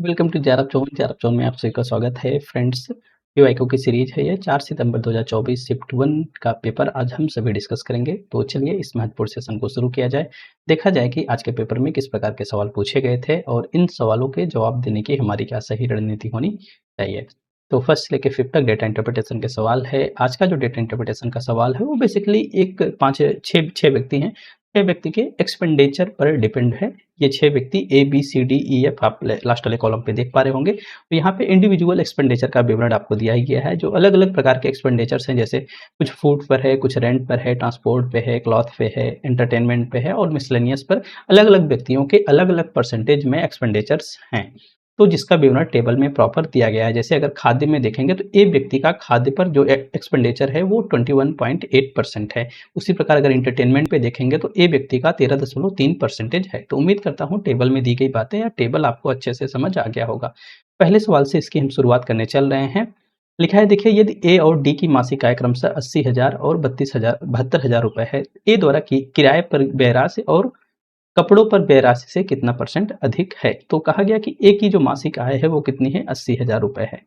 Welcome to ज़ारब चौन में आप सभी का स्वागत है फ्रेंड्स। पीवाईक्यू की सीरीज है ये 4 सितंबर 2024 शिफ्ट 1 का पेपर आज हम सभी डिस्कस करेंगे। तो चलिए इस महत्वपूर्ण सेशन को शुरू किया जाए। देखा जाए कि आज के पेपर में किस प्रकार के सवाल पूछे गए थे और इन सवालों के जवाब देने की हमारी क्या सही रणनीति होनी चाहिए। तो फर्स्ट से लेकर फिफ्थ तक डेटा इंटरप्रिटेशन के सवाल है। आज का जो डेटा इंटरप्रिटेशन का सवाल है वो बेसिकली एक 5-6 व्यक्ति हैं। 6 व्यक्ति के एक्सपेंडिचर पर डिपेंड है। ये 6 व्यक्ति A B C D E F आप लास्ट वाले कॉलम पे देख पा रहे होंगे। तो यहाँ पे इंडिविजुअल एक्सपेंडिचर का विवरण आपको दिया ही गया है, जो अलग अलग प्रकार के एक्सपेंडिचर्स हैं, जैसे कुछ फूड पर है, कुछ रेंट पर है, ट्रांसपोर्ट पे है, क्लॉथ पे है, एंटरटेनमेंट पे है और मिसलेनियस पर अलग अलग व्यक्तियों के अलग अलग परसेंटेज में एक्सपेंडिचर्स हैं। तो जिसका विवरण टेबल में प्रॉपर दिया गया है। जैसे अगर खाद्य में देखेंगे तो ए व्यक्ति का खाद्य पर जो एक्सपेंडिचर है वो 21.8% है। उसी प्रकार अगर इंटरटेनमेंट पे देखेंगे तो ए व्यक्ति का 13.3% है। तो उम्मीद करता हूँ टेबल में दी गई बातें या टेबल आपको अच्छे से समझ आ गया होगा। पहले सवाल से इसकी हम शुरुआत करने चल रहे हैं। लिखा है, देखिए, यदि ए और डी की मासिक आय क्रमशः 80,000 और 72,000 रुपए है, ए द्वारा की किराए पर व्यय राशि और कपड़ों पर व्यय राशि से कितना परसेंट अधिक है। तो कहा गया कि ए की जो मासिक आय है वो कितनी है, 80,000 रुपए है।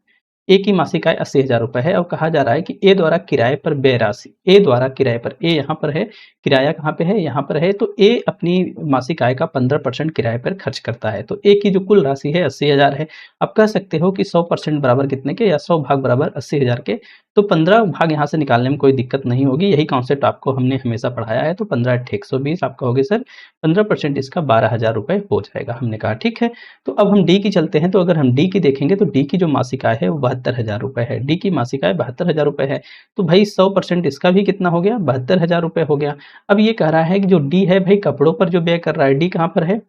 ए की मासिक आय 80,000 रुपए है और कहा जा रहा है कि ए द्वारा किराए पर व्यय राशि, ए द्वारा किराए पर, ए यहाँ पर है, किराया कहाँ पे है, यहाँ पर है। तो ए अपनी मासिक आय का 15% किराए पर खर्च करता है। तो ए की जो कुल राशि है 80,000 है। आप कह सकते हो कि 100% बराबर कितने के, या 100 भाग बराबर 80,000 के। तो 15 भाग यहाँ से निकालने में कोई दिक्कत नहीं होगी। यही कॉन्सेप्ट आपको हमने हमेशा पढ़ाया है। तो 15 × 120 आप कहोगे सर 15% इसका 12,000 रुपए हो जाएगा। हमने कहा ठीक है। तो अब हम डी की चलते हैं। तो अगर हम डी की देखेंगे तो डी की जो मासिक आय है वो 72,000 रुपए है। डी की मासिक आय 72,000 रुपए है। तो भाई 100% इसका भी कितना हो गया, 72,000 रुपए हो गया। अब ये कह रहा है कि जो डी है भाई कपड़ों पर जो व्यय कर रहा है, डी कहाँ पर है,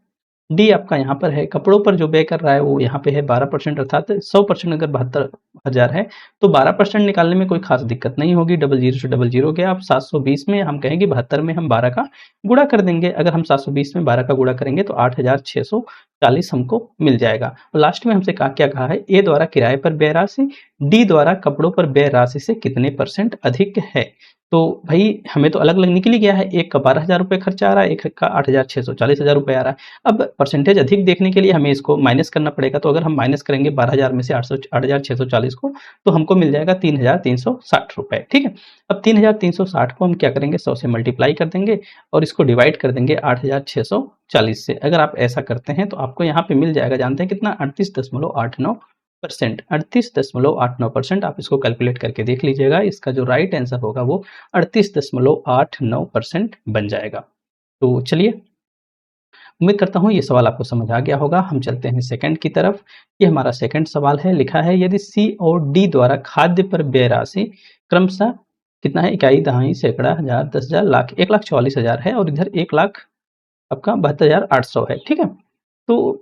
डी आपका यहाँ पर है। कपड़ों पर जो व्यय कर रहा है वो यहाँ पे है 12%, अर्थात 100% अगर 72,000 है तो 12% निकालने में कोई खास दिक्कत नहीं होगी। डबल जीरो से डबल जीरो गया। आप 720 में हम कहेंगे 72 में हम 12 का गुणा कर देंगे। अगर हम 720 में 12 का गुणा करेंगे तो 8,640 हमको मिल जाएगा। और लास्ट में हमसे क्या कहा है, ए द्वारा किराए पर व्यय राशि डी द्वारा कपड़ों पर व्यय राशि से कितने परसेंट अधिक है। तो भाई हमें तो अलग अलग निकल ही गया है। एक का 12,000 रुपये खर्चा आ रहा है, एक का 8,640,000 रुपये आ रहा है। अब परसेंटेज अधिक देखने के लिए हमें इसको माइनस करना पड़ेगा। तो अगर हम माइनस करेंगे 12,000 में से 8,640 को, तो हमको मिल जाएगा 3,360 रुपये। ठीक है। अब 3,360 को हम क्या करेंगे, 100 से मल्टीप्लाई कर देंगे और इसको डिवाइड कर देंगे 8,640 से। अगर आप ऐसा करते हैं तो आपको यहाँ पे मिल जाएगा, जानते हैं कितना, 38.89%। 38.89%। आप इसको कैलकुलेट करके देख लीजिएगा। इसका जो राइट आंसर होगा वो 38.89% बन जाएगा। तो चलिए, उम्मीद करता हूँ ये सवाल आपको समझ आ गया होगा। हम चलते हैं सेकंड की तरफ। ये हमारा सेकंड सवाल है। लिखा है, यदि सी और डी द्वारा खाद्य पर व्यय राशि क्रमशः कितना है, इकाई, दहाई, सैकड़ा, हजार, 10,000, लाख, 1,44,000 है और इधर 1,00,000 आपका 72,800 है। ठीक है। तो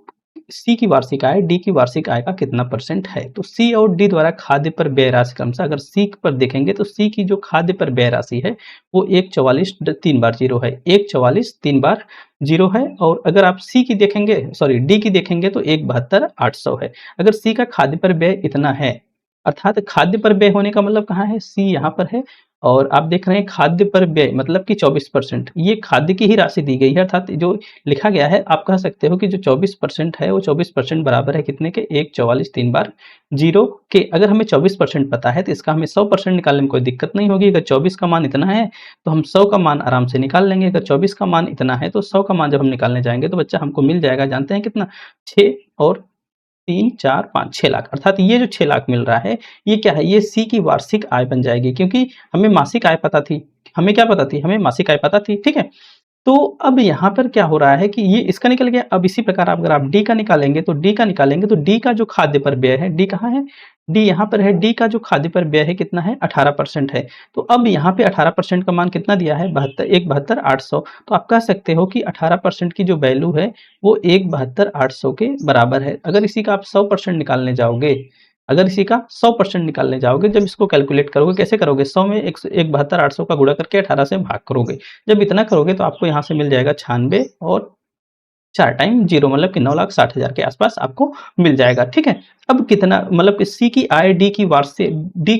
सी की वार्षिक आय डी की वार्षिक आय का कितना परसेंट है। तो सी और डी द्वारा खाद्य पर व्यय राशि क्रमशः, अगर सी पर देखेंगे तो सी की जो खाद्य पर व्यय राशि है वो 1,44 3 बार जीरो है, 1,44 3 बार जीरो है। और अगर आप सी की देखेंगे, सॉरी डी की देखेंगे तो 1,72,800 है। अगर सी का खाद्य पर व्यय इतना है, अर्थात खाद्य पर व्यय होने का मतलब कहाँ है, सी यहाँ पर है। और आप देख रहे हैं खाद्य पर व्यय मतलब कि 24%, ये खाद्य की ही राशि दी गई है। अर्थात जो लिखा गया है, आप कह सकते हो कि जो 24% है वो 24% बराबर है कितने के, 1,44 3 बार जीरो के। अगर हमें 24% पता है तो इसका हमें 100% निकालने में कोई दिक्कत नहीं होगी। अगर 24 का मान इतना है तो हम 100 का मान आराम से निकाल लेंगे। अगर 24 का मान इतना है तो 100 का मान जब हम निकालने जाएंगे तो बच्चा हमको मिल जाएगा, जानते हैं कितना, 6 और 3 4 5 6 लाख। अर्थात ये जो 6 लाख मिल रहा है ये क्या है, ये सी की वार्षिक आय बन जाएगी। क्योंकि हमें मासिक आय पता थी, हमें क्या पता थी, हमें मासिक आय पता थी। ठीक है। तो अब यहाँ पर क्या हो रहा है कि ये इसका निकल गया। अब इसी प्रकार अगर आप डी का निकालेंगे तो डी का निकालेंगे तो डी का जो खाद्य पर व्यय है, डी कहाँ है, डी यहाँ पर है। डी का जो खाद्य पर व्यय है कितना है, 18% है। तो अब यहाँ पे 18% का मान कितना दिया है, 1,72,800। तो आप कह सकते हो कि 18% की जो वैल्यू है वो 1,72,800 के बराबर है। अगर इसी का आप 100% निकालने जाओगे, अगर इसी का 100% निकालने जाओगे, जब इसको कैलकुलेट करोगे, कैसे करोगे, 100 में 1,72,800 का गुणा करके 18 से भाग करोगे। जब इतना करोगे तो आपको यहाँ से मिल जाएगा 96 और 4 टाइम 0 मतलब कि 9,60,000 के आसपास आपको मिल जाएगा, ठीक है। अब कितना मतलब कि सी की आय, डी की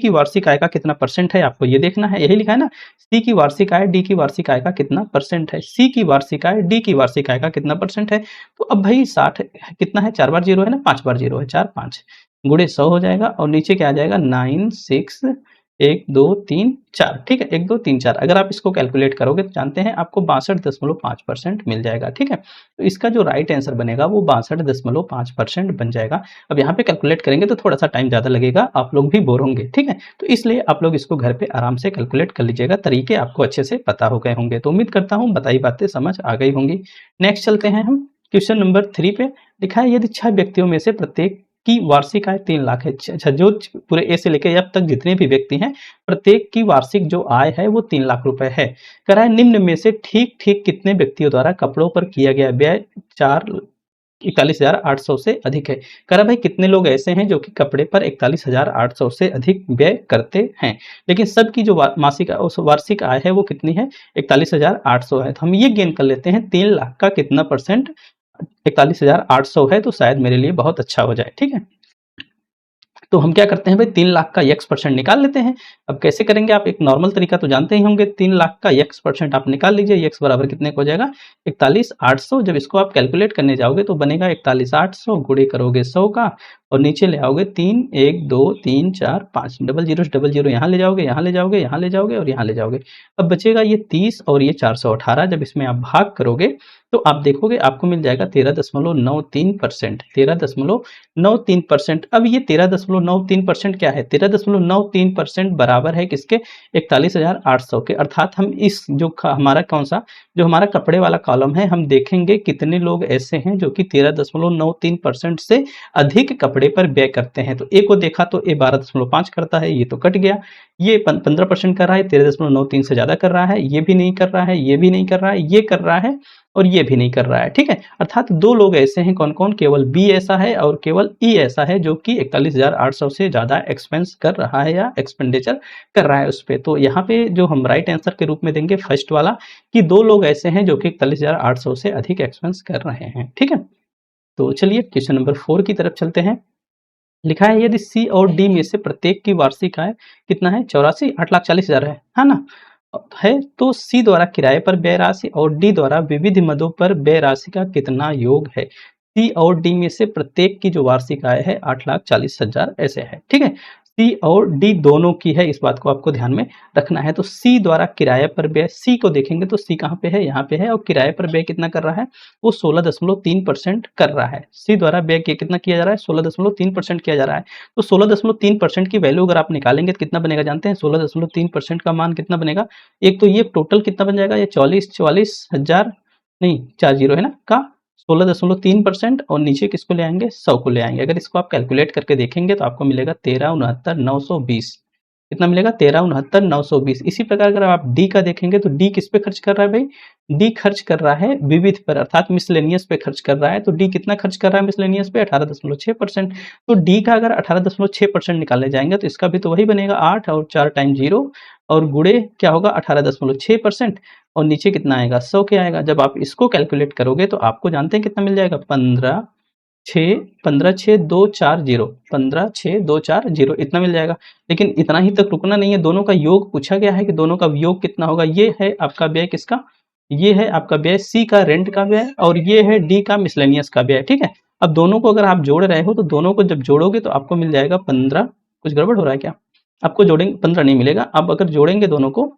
वार्षिक आय का कितना परसेंट है आपको ये देखना है, यही लिखा है ना, सी की वार्षिक आय, डी की वार्षिक आय का कितना परसेंट है, सी की वार्षिक आय, डी की वार्षिक आय का कितना परसेंट है। तो अब भाई 60 कितना है, 4 बार 0 है ना, 5 बार 0 है, 4 5 गुणे 100 हो जाएगा और नीचे क्या आ जाएगा 9 6 1 2 3 4, ठीक है, 1 2 3 4। अगर आप इसको कैलकुलेट करोगे तो जानते हैं आपको 62.5% मिल जाएगा, ठीक है। तो इसका जो राइट आंसर बनेगा वो 62.5% बन जाएगा। अब यहाँ पे कैलकुलेट करेंगे तो थोड़ा सा टाइम ज़्यादा लगेगा, आप लोग भी बोर होंगे, ठीक है। तो इसलिए आप लोग इसको घर पे आराम से कैलकुलेट कर लीजिएगा, तरीके आपको अच्छे से पता हो गए होंगे। तो उम्मीद करता हूँ बताई बातें समझ आ गई होंगी। नेक्स्ट चलते हैं हम क्वेश्चन नंबर 3 पे। लिखा है यदि 6 व्यक्तियों में से प्रत्येक की वार्षिक आय 3 लाख है। अच्छा, जो पूरे ए से लेकर अब तक जितने भी व्यक्ति हैं, प्रत्येक की वार्षिक जो आय है वो 3 लाख रुपए है। कह रहा है निम्न में से ठीक ठीक कितने व्यक्तियों द्वारा कपड़ों पर किया गया व्यय 41,800 से अधिक है। कह रहा भाई कितने लोग ऐसे हैं जो कि कपड़े पर 41,800 से अधिक व्यय करते हैं, लेकिन सबकी जो मासिक वार्षिक आय है वो कितनी है, 41,800 है। तो हम ये गेन कर लेते हैं 3 लाख का कितना परसेंट 41,800 है, तो शायद मेरे लिए बहुत अच्छा हो जाए, ठीक है। तो हम क्या करते हैं भाई 3 लाख का x% निकाल लेते हैं। अब कैसे करेंगे, आप एक नॉर्मल तरीका तो जानते ही होंगे। 3 लाख का x% आप निकाल लीजिए, x बराबर कितने को हो जाएगा 41,800। जब इसको आप कैलकुलेट करने जाओगे तो बनेगा 41,800 गुणे करोगे 100 का और नीचे ले आओगे 3 1 2 3 4 5 डबल जीरो यहाँ ले जाओगे, यहाँ ले जाओगे, यहाँ ले जाओगे और यहाँ ले जाओगे। अब बचेगा ये 30 और ये 418। जब इसमें आप भाग करोगे तो आप देखोगे आपको मिल जाएगा 13.93%, 13.93%। अब ये 13.93% क्या है, 13.93% बराबर है किसके, 41,800 के। अर्थात हम इस जो हमारा कौन सा जो हमारा कपड़े वाला कॉलम है, हम देखेंगे कितने लोग ऐसे हैं जो कि 13.93% से अधिक कपड़े पर व्यय करते हैं। तो ए को देखा तो ए 12.5 करता है, ये तो कट गया। ये 15% कर रहा है, 13.93 से ज्यादा कर रहा है, ये भी नहीं कर रहा है, ये भी नहीं कर रहा है, ये कर रहा है और ये भी नहीं कर रहा है, ठीक है। अर्थात 2 लोग ऐसे हैं, कौन कौन, केवल बी ऐसा है और केवल ई ऐसा है जो कि 41,800 से ज्यादा एक्सपेंस कर रहा है या एक्सपेंडिचर कर रहा है उस पे। तो यहाँ पे जो हम राइट आंसर के रूप में देंगे फर्स्ट वाला, कि 2 लोग ऐसे हैं जो कि 41,800 से अधिक एक्सपेंस कर रहे हैं, ठीक है। तो चलिए क्वेश्चन नंबर 4 की तरफ चलते हैं। लिखा है यदि सी और डी में से प्रत्येक की वार्षिक आय कितना है, 84 8,40,000 है ना, है। तो सी द्वारा किराए पर व्यय राशि और डी द्वारा विविध मदों पर व्यय राशि का कितना योग है। सी और डी में से प्रत्येक की जो वार्षिक आय है 8,40,000 ऐसे है, ठीक है। सी और डी दोनों की है, इस बात को आपको ध्यान में रखना है। तो सी द्वारा किराए पर व्यय, सी को देखेंगे तो सी कहाँ पे है, यहाँ पे है, और किराए पर व्यय कितना कर रहा है, वो 16.3% कर रहा है। सी द्वारा व्यय कितना किया जा रहा है, 16.3% किया जा रहा है। तो 16.3% की वैल्यू अगर आप निकालेंगे तो कितना बनेगा जानते हैं, 16.3% का मान कितना बनेगा। एक तो ये टोटल कितना बन जाएगा, ये 44,000 नहीं 40 है ना का 16.3% और नीचे किसको ले आएंगे, 100 को ले आएंगे। अगर इसको आप कैलकुलेट करके देखेंगे तो आपको मिलेगा 13,69,920। कितना मिलेगा, 13,69,920। इसी प्रकार अगर आप डी का देखेंगे तो डी किस पे खर्च कर रहा है भाई, डी खर्च कर रहा है विविध पर, अर्थात मिसलेनियस पे खर्च कर रहा है। तो डी कितना खर्च कर रहा है मिसलेनियस पे, 18.6%। तो डी का अगर 18.6% निकालने जाएंगे तो इसका भी तो वही बनेगा, 8 और 4 टाइम 0 और गुणे क्या होगा 18.6% और नीचे कितना आएगा 100 के आएगा। जब आप इसको कैलकुलेट करोगे तो आपको जानते हैं कितना मिल जाएगा, 15,6,240, 15,6,240 इतना मिल जाएगा। लेकिन इतना ही तक रुकना नहीं है, दोनों का योग पूछा गया है कि दोनों का योग कितना होगा। ये है आपका व्यय किसका, ये है आपका व्यय सी का रेंट का व्यय और ये है डी का मिसलेनियस का व्यय, ठीक है। अब दोनों को अगर आप जोड़ रहे हो तो दोनों को जब जोड़ोगे तो आपको मिल जाएगा 15, कुछ गड़बड़ हो रहा है क्या, आपको जोड़ेंगे 15 नहीं मिलेगा। अब अगर जोड़ेंगे दोनों को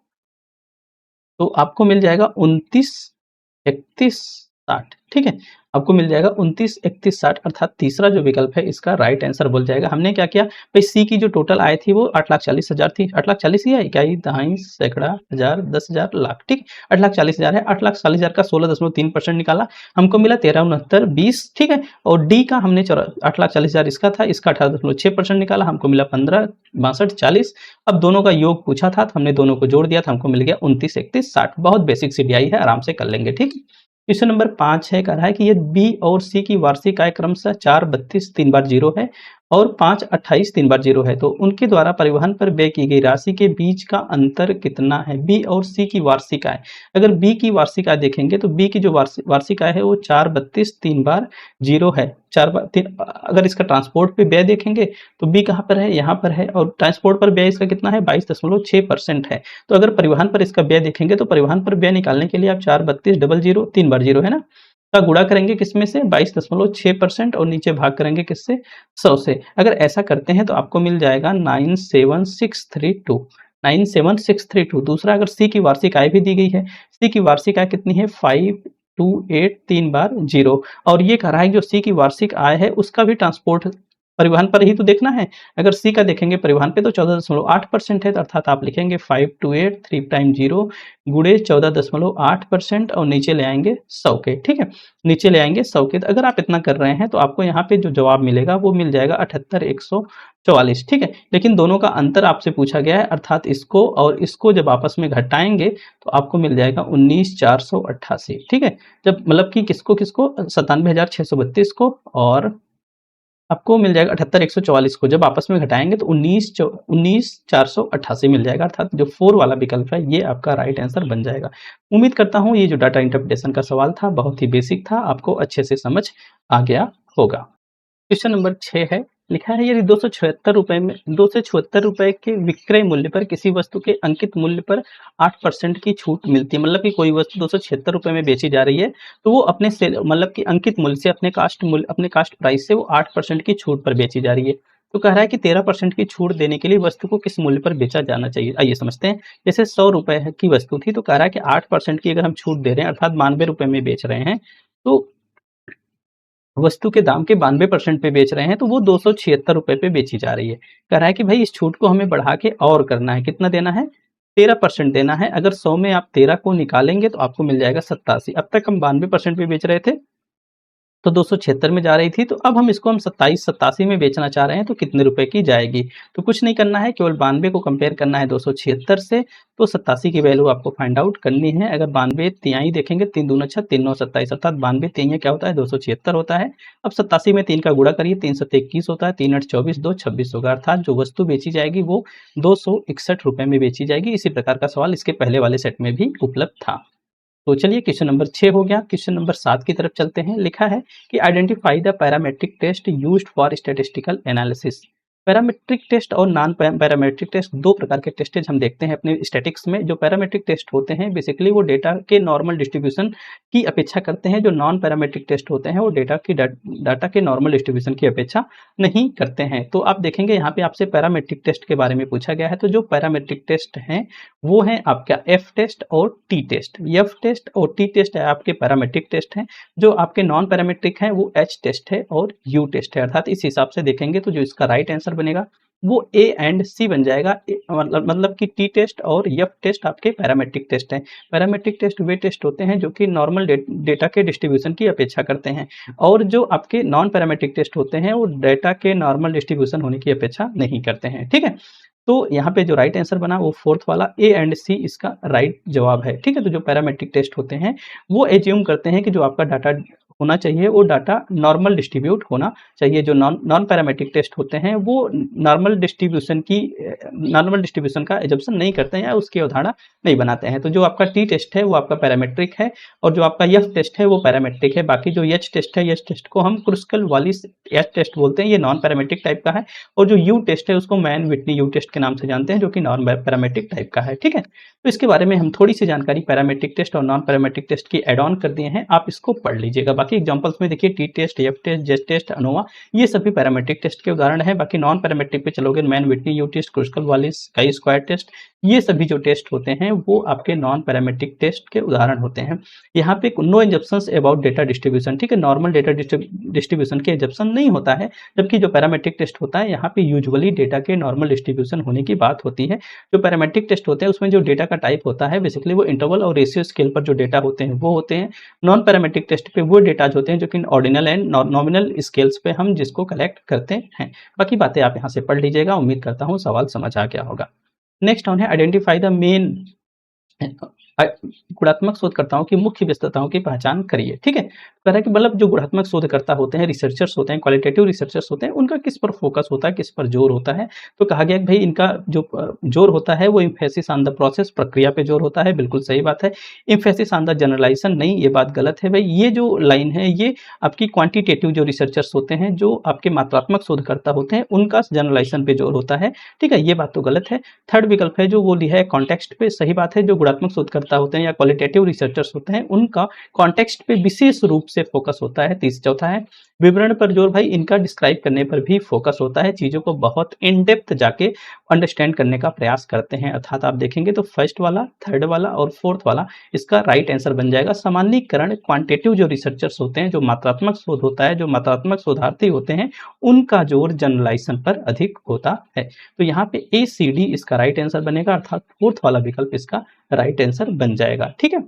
तो आपको मिल जाएगा 29, 31, 60, ठीक है। आपको मिल जाएगा 29, 31, 60, अर्थात तीसरा जो विकल्प है इसका राइट आंसर बोल जाएगा। हमने क्या किया भाई, सी की जो टोटल आय थी वो 8,40,000 थी, 8,40,000 ही आई क्या, दहाई सैकड़ा हजार 10,000 लाख, ठीक। 8,40,000 है, 8,40,000 का 16.3% निकाला, हमको मिला 13,69,20, ठीक है। और डी का हमने 8,40,000 इसका था, इसका 18.6% निकाला, हमको मिला 15, 62, 40। अब दोनों का योग पूछा था तो हमने दोनों को जोड़ दिया था, हमको मिल गया 29, 31, 60। बहुत बेसिक सीडीआई है, आराम से कर लेंगे, ठीक। क्वेश्चन नंबर 5 है, कह रहा है कि ये बी और सी की वार्षिक आय क्रमशः 4, 32, 3 बार 0 है और 5 28 3 बार 0 है, तो उनके द्वारा परिवहन पर व्यय की गई राशि के बीच का अंतर कितना है? बी और सी की वार्षिक आय। अगर बी की वार्षिक आय देखेंगे तो बी की जो वार्षिक आय है वो 432 3 बार 0 है। 4 बार 3, अगर इसका ट्रांसपोर्ट पे व्यय देखेंगे तो बी कहाँ पर है? यहाँ पर है, और ट्रांसपोर्ट पर व्यय इसका कितना है? 22.6% है। तो अगर परिवहन पर इसका व्यय देखेंगे तो परिवहन पर व्यय निकालने के लिए आप 432 डबल 0 3 बार 0 है ना, का गुणा करेंगे किसमें से? 22.6% और नीचे भाग करेंगे किससे? 100 से। अगर ऐसा करते हैं तो आपको मिल जाएगा 97632, 97632। दूसरा, अगर सी की वार्षिक आय भी दी गई है, सी की वार्षिक आय कितनी है? 528 3 बार 0, और ये कह रहा है जो सी की वार्षिक आय है उसका भी ट्रांसपोर्ट परिवहन पर ही तो देखना है। अगर सी का देखेंगे परिवहन पे तो 14.8% है, तो अर्थात आप लिखेंगे 528 3 टाइम 0 गुणे 14.8% और नीचे ले आएंगे 100 के, ठीक है, नीचे ले आएंगे 100 के। तो अगर आप इतना कर रहे हैं तो आपको यहाँ पे जो जवाब मिलेगा वो मिल जाएगा 78 144, ठीक है। लेकिन दोनों का अंतर आपसे पूछा गया है, अर्थात इसको और इसको जब आपस में घटाएंगे तो आपको मिल जाएगा 19,488, ठीक है। जब मतलब कि किसको किसको? 97,632 को, और आपको मिल जाएगा 78 144 को जब आपस में घटाएंगे तो 19,488 मिल जाएगा, अर्थात जो 4 वाला विकल्प है ये आपका राइट आंसर बन जाएगा। उम्मीद करता हूँ ये जो डाटा इंटरप्रिटेशन का सवाल था बहुत ही बेसिक था, आपको अच्छे से समझ आ गया होगा। क्वेश्चन नंबर 6 है, लिखा है यदि 276 रुपए के विक्रय मूल्य पर किसी वस्तु के अंकित मूल्य पर 8% की छूट मिलती है, मतलब कि कोई वस्तु 276 रुपए में बेची जा रही है, तो वो अपने सेल मतलब कि अंकित मूल्य से अपने कास्ट प्राइस से वो 8% की छूट पर बेची जा रही है। तो कह रहा है कि 13% की छूट देने के लिए वस्तु को किस मूल्य पर बेचा जाना चाहिए? आइए समझते हैं। जैसे 100 रुपए की वस्तु थी, तो कह रहा है कि 8% की अगर हम छूट दे रहे हैं, अर्थात 92 रुपए में बेच रहे हैं, तो वस्तु के दाम के 92% पे बेच रहे हैं, तो वो 276 रुपए पे बेची जा रही है। कह रहा है कि भाई इस छूट को हमें बढ़ा के और करना है, कितना देना है? 13% देना है। अगर 100 में आप 13 को निकालेंगे तो आपको मिल जाएगा 87। अब तक हम 92% पे बेच रहे थे, तो 276 में जा रही थी, तो अब हम इसको 27-87 में बेचना चाह रहे हैं, तो कितने रुपए की जाएगी? तो कुछ नहीं करना है, केवल 92 को कंपेयर करना है 276 से, तो 87 की वैल्यू आपको फाइंड आउट करनी है। अगर 92 तिहाई देखेंगे, 3 दूना 6 3 9 27, अर्थात 92 तिहाई क्या होता है? 276 होता है। अब 87 में 3 का गुणा करिए, 3 7 21 होता है, 3 8 24, 2 26 होगा, अर्थात जो वस्तु बेची जाएगी वो 261 रुपए में बेची जाएगी। इसी प्रकार का सवाल इसके पहले वाले सेट में भी उपलब्ध था। तो चलिए क्वेश्चन नंबर 6 हो गया। क्वेश्चन नंबर 7 की तरफ चलते हैं। लिखा है कि identify the parametric test used for statistical analysis. Parametric test और नॉन पैरामेट्रिक टेस्ट दो प्रकार के टेस्टेज हम देखते हैं अपने स्टैटिक्स में। जो पैरामेट्रिक टेस्ट होते हैं बेसिकली वो डेटा के नॉर्मल डिस्ट्रीब्यूशन की अपेक्षा करते हैं। जो नॉन पैरामेट्रिक टेस्ट होते हैं वो डाटा के नॉर्मल डिस्ट्रीब्यूशन की अपेक्षा नहीं करते हैं। तो आप देखेंगे यहाँ पे आपसे पैरामेट्रिक टेस्ट के बारे में पूछा गया है। तो जो पैरामेट्रिक टेस्ट हैं वो है आपका एफ टेस्ट और टी टेस्ट। एफ टेस्ट और टी टेस्ट है आपके पैरामेट्रिक टेस्ट हैं। जो आपके नॉन पैरामेट्रिक हैं वो एच टेस्ट है और यू टेस्ट है। अर्थात इस हिसाब से देखेंगे तो जो इसका राइट आंसर बनेगा वो ए एंड सी बन जाएगा। मतलब कि टी टेस्ट और एफ टेस्ट आपके पैरामेट्रिक टेस्ट हैं। पैरामेट्रिक टेस्ट वे टेस्ट होते हैं जो कि नॉर्मल डेटा के डिस्ट्रीब्यूशन की अपेक्षा करते हैं, और जो आपके नॉन पैरामेट्रिक टेस्ट होते हैं वो डेटा के नॉर्मल डिस्ट्रीब्यूशन होने की अपेक्षा नहीं करते हैं। ठीक है, तो यहाँ पे जो राइट आंसर बना वो फोर्थ वाला ए एंड सी इसका राइट जवाब है। ठीक है, तो जो पैरामेट्रिक टेस्ट होते हैं वो एज्यूम करते हैं कि जो आपका डाटा होना चाहिए वो डाटा नॉर्मल डिस्ट्रीब्यूट होना चाहिए। जो नॉन पैरामेट्रिक टेस्ट होते हैं वो नॉर्मल डिस्ट्रीब्यूशन का एजम्पशन नहीं करते हैं या उसकी अवधारणा नहीं बनाते हैं। तो जो आपका टी टेस्ट है वो आपका पैरामेट्रिक है, और जो आपका एफ टेस्ट है वो पैरामेट्रिक है। बाकी जो एच टेस्ट है, एच टेस्ट को हम क्रुस्कल वालिस एच टेस्ट बोलते हैं, ये नॉन पैरामेट्रिक टाइप का है। और जो यू टेस्ट है उसको मैन विटनी यू टेस्ट के नाम से जानते हैं, जो कि नॉन पैरामेट्रिक टाइप का है। ठीक है, तो इसके बारे में हम थोड़ी सी जानकारी पैरामेट्रिक टेस्ट और नॉन पैरामेट्रिक टेस्ट की एड ऑन कर दिए हैं, आप इसको पढ़ लीजिएगा। बाकी एग्जांपल्स में देखिए टी टेस्ट, एफ टेस्ट, जेस टेस्ट, अनोवा, ये सभी पैरामेट्रिक टेस्ट के उदाहरण है। बाकी नॉन पैरामेट्रिक पे चलोगे, Mann Whitney U test, Kruskal Wallis, chi square test, ये सभी जो टेस्ट होते हैं वो आपके नॉन पैरामेट्रिक टेस्ट के उदाहरण होते हैं। यहाँ पे no assumptions about data distribution. ठीक है, नॉर्मल डेटा डिस्ट्रीब्यूशन के एजम्पशन नहीं होता है, जबकि जो पैरामेट्रिक टेस्ट होता है यहाँ पे यूजुअली डेटा के नॉर्मल डिस्ट्रीब्यूशन होने की बात होती है। जो पैरामेट्रिक टेस्ट होते हैं उसमें जो डेटा का टाइप होता है बेसिकली वो इंटरवल और रेशियो स्केल पर जो डेटा होते हैं वो होते हैं। नॉन पैरामेट्रिक टेस्ट पे वो डेटा होते हैं जो कि ऑर्डिनल एंड नॉमिनल स्केल्स पे हम जिसको कलेक्ट करते हैं। बाकी बातें आप यहाँ से पढ़ लीजिएगा। उम्मीद करता हूँ सवाल समझ आ गया होगा। नेक्स्ट ऑन है आइडेंटिफाई द मेन गुणात्मक शोधकर्ताओं की मुख्य व्यस्तताओं की पहचान करिए। ठीक है, कह रहा है कि मतलब जो गुणात्मक शोधकर्ता होते हैं, रिसर्चर्स होते हैं, क्वालिटेटिव रिसर्चर्स होते हैं, उनका किस पर फोकस होता है, किस पर जोर होता है। तो कहा गया कि भाई इनका जो जोर होता है वो एम्फेसिस ऑन द प्रोसेस, प्रक्रिया पे जोर होता है। बिल्कुल सही बात है। एम्फेसिस ऑन द जनरलाइजेशन नहीं, ये बात गलत है भाई। ये जो लाइन है ये आपकी क्वांटिटेटिव जो रिसर्चर्स होते हैं, जो आपके मात्रात्मक शोधकर्ता होते हैं, उनका जनरलाइजेशन पे जोर होता है। ठीक है, ये बात तो गलत है। थर्ड विकल्प है जो वो लिया है कॉन्टेक्स्ट पे, सही बात है। जो गुणात्मक शोधकर्ता होते हैं या क्वालिटेटिव रिसर्चर्स होते हैं, उनका कॉन्टेक्स्ट पे विशेष रूप से फोकस होता है। चौथा है विवरण पर जोर, भाई इनका डिस्क्राइब करने पर भी फोकस होता है। चीजों को बहुत इन डेप्थ जाके अंडरस्टैंड करने का प्रयास करते हैं। अर्थात आप देखेंगे तो फर्स्ट वाला, थर्ड वाला और फोर्थ वाला इसका राइट आंसर बन जाएगा। सामान्यीकरण, क्वांटिटेटिव जो रिसर्चर्स होते हैं, जो मात्रात्मक शोध होता है, जो मात्रात्मक शोधार्थी होते हैं, उनका जोर जनरलाइजेशन पर अधिक होता है। तो यहाँ पे ACD इसका राइट आंसर बनेगा, अर्थात फोर्थ वाला विकल्प इसका राइट आंसर बन जाएगा। ठीक है,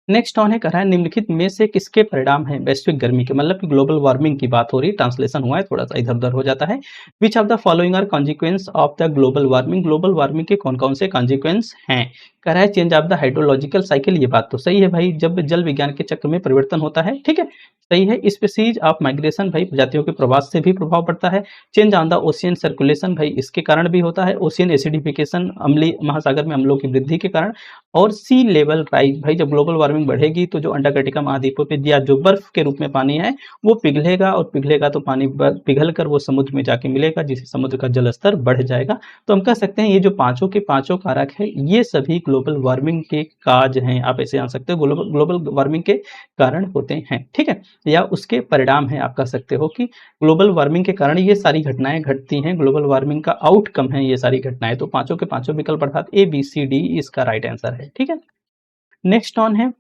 नेक्स्ट ऑन है, कह रहा है निम्नलिखित में से किसके परिणाम हैं वैश्विक गर्मी के, मतलब कि ग्लोबल वार्मिंग की बात हो रही है। ट्रांसलेशन हुआ है, थोड़ा सा इधर उधर हो जाता है। Which of the following are consequence of the global warming, global warming के कौन कौन से कॉन्सिक्वेंस हैं। कह रहा है change of the hydrological cycle, ये बात तो सही है भाई, जब जल विज्ञान के चक्र में परिवर्तन होता है। ठीक है, सही है। स्पीसीज ऑफ माइग्रेशन, भाई प्रजातियों के प्रवास से भी प्रभाव पड़ता है। Change on the ocean circulation, भाई इसके कारण भी होता है। ओशियन एसिडिफिकेशन, अम्लीय महासागर में अम्लों की वृद्धि के कारण। और सी लेवल राइज, भाई जब ग्लोबल वार्मिंग बढ़ेगी तो जो अंटार्कटिका महाद्वीपों पे या जो बर्फ के रूप में पानी है वो पिघलेगा, और पिघलेगा तो पानी पिघल कर वो समुद्र में जाके मिलेगा, जिससे समुद्र का जल स्तर बढ़ जाएगा। तो हम कह सकते हैं ये जो पांचों के पांचों कारक है, ये सभी ग्लोबल वार्मिंग के काज हैं। आप ऐसे जान सकते हो, ग्लोबल वार्मिंग के कारण होते हैं। ठीक है, या उसके परिणाम है, आप कह सकते हो कि ग्लोबल वार्मिंग के कारण ये सारी घटनाएं घटती हैं, ग्लोबल वार्मिंग का आउटकम है ये सारी घटनाएं। तो पांचों के पांचों विकल्प अर्थात ABCD इसका राइट आंसर है। ठीक है, नेक्स्ट ऑन है,